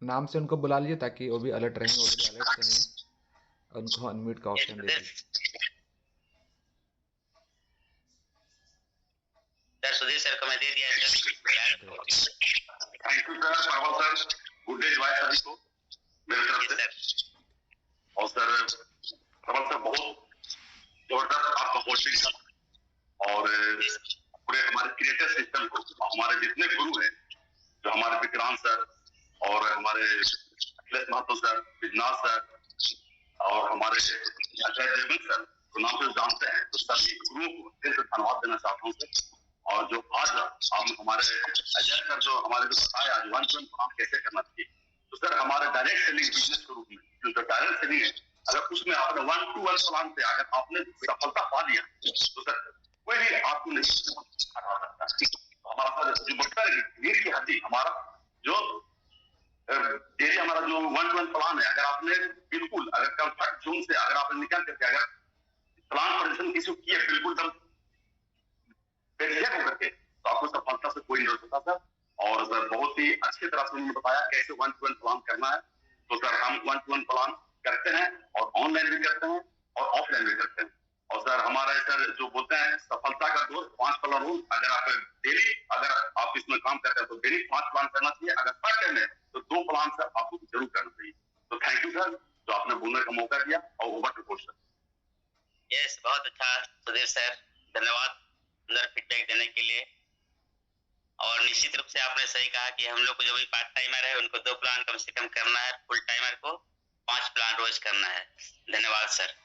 Speaker 2: नाम से उनको बुला लीजिए ताकि वो भी अलर्ट रहेंगे, वो भी अलर्ट से हैं, उनको अनम्यूट का ऑप्शन दे दीजिए।
Speaker 1: सर सुधीर सर को मैं दे दिया है sir.
Speaker 3: Thank you sir Prabal sir. Good day जवाय सभी को मेरे तरफ से। और सर प्रबल सर बहुत जबरदस्त आपका होस्टिंग था और पूरे हमारे क्रिएटर सिस्टम को हमारे जितने गुरु हैं जो हमारे विक्रांत सर और हमारे अखिलेश महतो सर, विजनाथ सर और हमारे अजय देवगन सर को नाम से जानते हैं, तो सभी गुरुओं को दिल से धन्यवाद देना चाहता हूँ सर। और जो आज आप हमारे अजय सर जो हमारे को बताया आज 1-to-1 काम कैसे करना चाहिए, तो सर हमारे डायरेक्ट सेलिंग बिजनेस के रूप में जो डायरेक्ट सेलिंग है, अगर उसमें आपने 1-to-1 प्लान पे अगर आपने सफलता पा लिया तो सर कोई भी आपको नहीं हरा सकता। हमारा सर जो बढ़ता है नीड की हड्डी हमारा जो डेली हमारा जो 1-to-1 प्लान है, अगर आपने बिल्कुल अगर कंफर्ट जोन से अगर आपने निकल करके अगर प्लान प्रेजेंट किसी किए बिल्कुल दम होकर के तो आपको सफलता से कोई नहीं रोक सकता सर। और सर बहुत ही अच्छी तरह से उन्होंने बताया कैसे 1-to-1 प्लान करना है। तो सर हम 1-to-1 प्लान करते हैं और ऑनलाइन भी करते हैं और ऑफलाइन भी करते हैं। और सर हमारा सर जो बोलते हैं सफलता का दोस्त 5 प्लान रूल, अगर आप डेली अगर आप इसमें काम करते हैं तो डेली 5 प्लान करना चाहिए, अगर पर डे में तो 2 प्लान सर आपको जरूर करना चाहिए। तो थैंक यू सर जो आपने बोलने का मौका दिया और ओवर टू क्वेश्चन।
Speaker 1: यस बहुत अच्छा सुधीर सर, धन्यवाद अंदर फीडबैक देने के लिए। और निश्चित रूप से आपने सही कहा कि हम लोग को जो भी पार्ट टाइमर है उनको 2 प्लान कम से कम करना है, फुल टाइमर को 5 प्लान रोज करना है। धन्यवाद सर।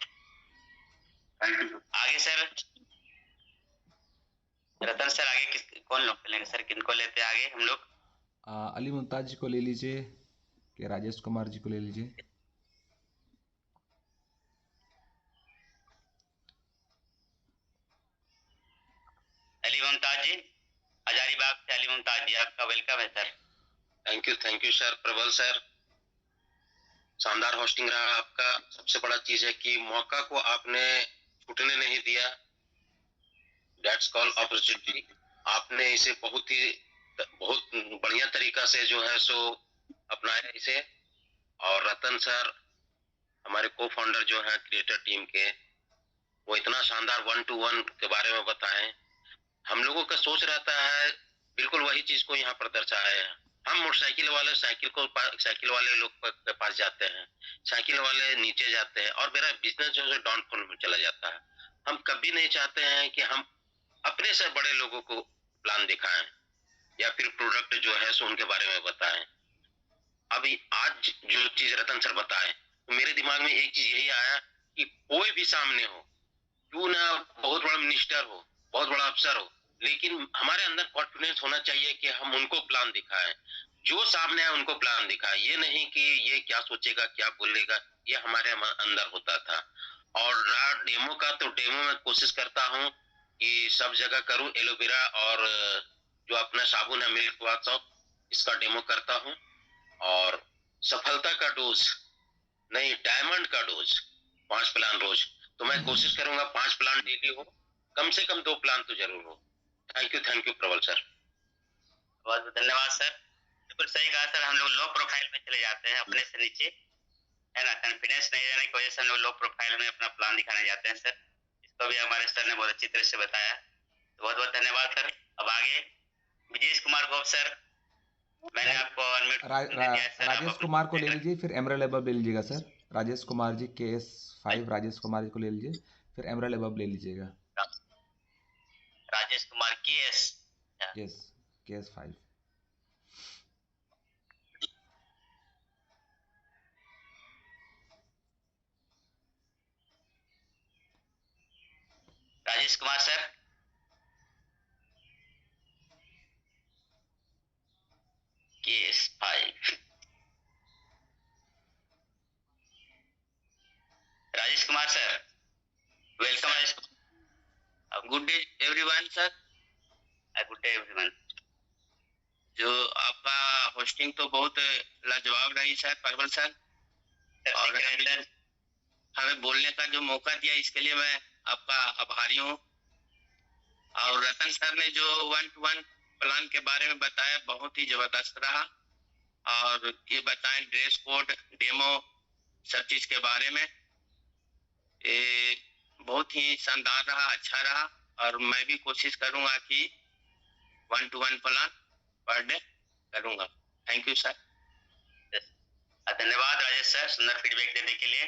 Speaker 3: Thank you sir.
Speaker 1: आगे सर रतन सर आगे कौन लोग लेंगे सर, किनको लेते हैं आगे हम लोग?
Speaker 2: अली मुमताज जी को ले लीजिए कि राजेश कुमार जी को ले लीजिए।
Speaker 1: अली मुमताज जी, हजारीबाग से अली मुमताज जी, आपका वेलकम है sir.
Speaker 4: Thank you sir Prabal sir, शानदार होस्टिंग रहा आपका। सबसे बड़ा चीज है कि मौका को आपने छूटने नहीं दिया, दैट्स कॉल अपॉर्चुनिटी। आपने इसे बहुत बढ़िया तरीका से जो है सो अपनाया इसे। और रतन सर हमारे को फाउंडर जो है क्रिएटर टीम के, वो इतना शानदार 1-to-1 के बारे में बताएं। हम लोगों का सोच रहता है बिल्कुल वही चीज को यहाँ पर दर्शाया है। हम मोटरसाइकिल वाले साइकिल वाले लोग के पास जाते हैं, साइकिल वाले नीचे जाते हैं और मेरा बिजनेस जो है डाउनफॉल में चला जाता है। हम कभी नहीं चाहते हैं कि हम अपने से बड़े लोगों को प्लान दिखाएं या फिर प्रोडक्ट जो है सो उनके बारे में बताएं। अभी आज जो चीज रतन सर बताए तो मेरे दिमाग में एक चीज यही आया कि कोई भी सामने हो, क्यों ना बहुत बड़ा मिनिस्टर हो, बहुत बड़ा अफसर हो, लेकिन हमारे अंदर कॉन्फिडेंस होना चाहिए कि हम उनको प्लान दिखाएं। जो सामने है उनको प्लान दिखाएं, ये नहीं कि ये क्या सोचेगा क्या बोलेगा, ये हमारे अंदर होता था। और रहा डेमो का, तो डेमो में कोशिश करता हूँ कि सब जगह करूँ। एलोवेरा और जो अपना साबुन है मिल्क बाथ सॉप, इसका डेमो करता हूँ। और सफलता का डोज नहीं, डायमंड का डोज 5 प्लान रोज। तो मैं कोशिश करूंगा 5 प्लान डेली हो, कम से कम 2 प्लान तो जरूर हो। Thank you Prabal sir.
Speaker 1: बहुत बहुत धन्यवाद सर। बिल्कुल सही कहा सर। हम लोग लो प्रोफाइल में चले जाते हैं, अपने से नीचे, है ना, कॉन्फिडेंस नहीं रहने की वजह से हम लोग लो प्रोफाइल में अपना प्लान दिखाने जाते हैं सर। इसको भी हमारे सर ने बहुत अच्छी तरह से बताया, तो बहुत बहुत धन्यवाद सर। अब आगे विजेश कुमार गोप सर, मैंने आपको अनम्यूट
Speaker 2: राजेश कुमार को ले लीजिए, फिर एमरल्ड एबव ले लीजिएगा सर। राजेश कुमार जी KS5, राजेश कुमार जी को ले लीजिए, फिर एमरल्ड एबव ले लीजिएगा।
Speaker 1: Rajesh Kumar
Speaker 2: KS5।
Speaker 1: Rajesh Kumar sir, KS5। Rajesh Kumar sir, welcome. Rajesh,
Speaker 7: good day everyone sir.
Speaker 1: Good day everyone.
Speaker 7: जो आपका होस्टिंग तो बहुत लाजवाब रही सर परवल सर, और हमें बोलने का जो मौका दिया इसके लिए मैं आपका आभारी हूँ। और रतन सर ने जो 1-to-1 प्लान के बारे में बताया बहुत ही जबरदस्त रहा, और ये बताएं ड्रेस कोड, डेमो, सब चीज के बारे में, ये बहुत ही शानदार रहा, अच्छा रहा। और मैं भी कोशिश करूंगा कि 1-to-1 प्लान पर डे करूंगा। Thank you sir.
Speaker 1: धन्यवाद राजेश सर, सुंदर फीडबैक देने के लिए।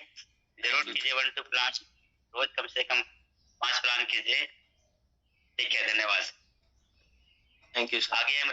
Speaker 1: जरूर कीजिए 1-2 प्लान, रोज कम से कम 5 प्लान कीजिए। ठीक है, धन्यवाद।
Speaker 7: Thank you sir.
Speaker 1: आगे हम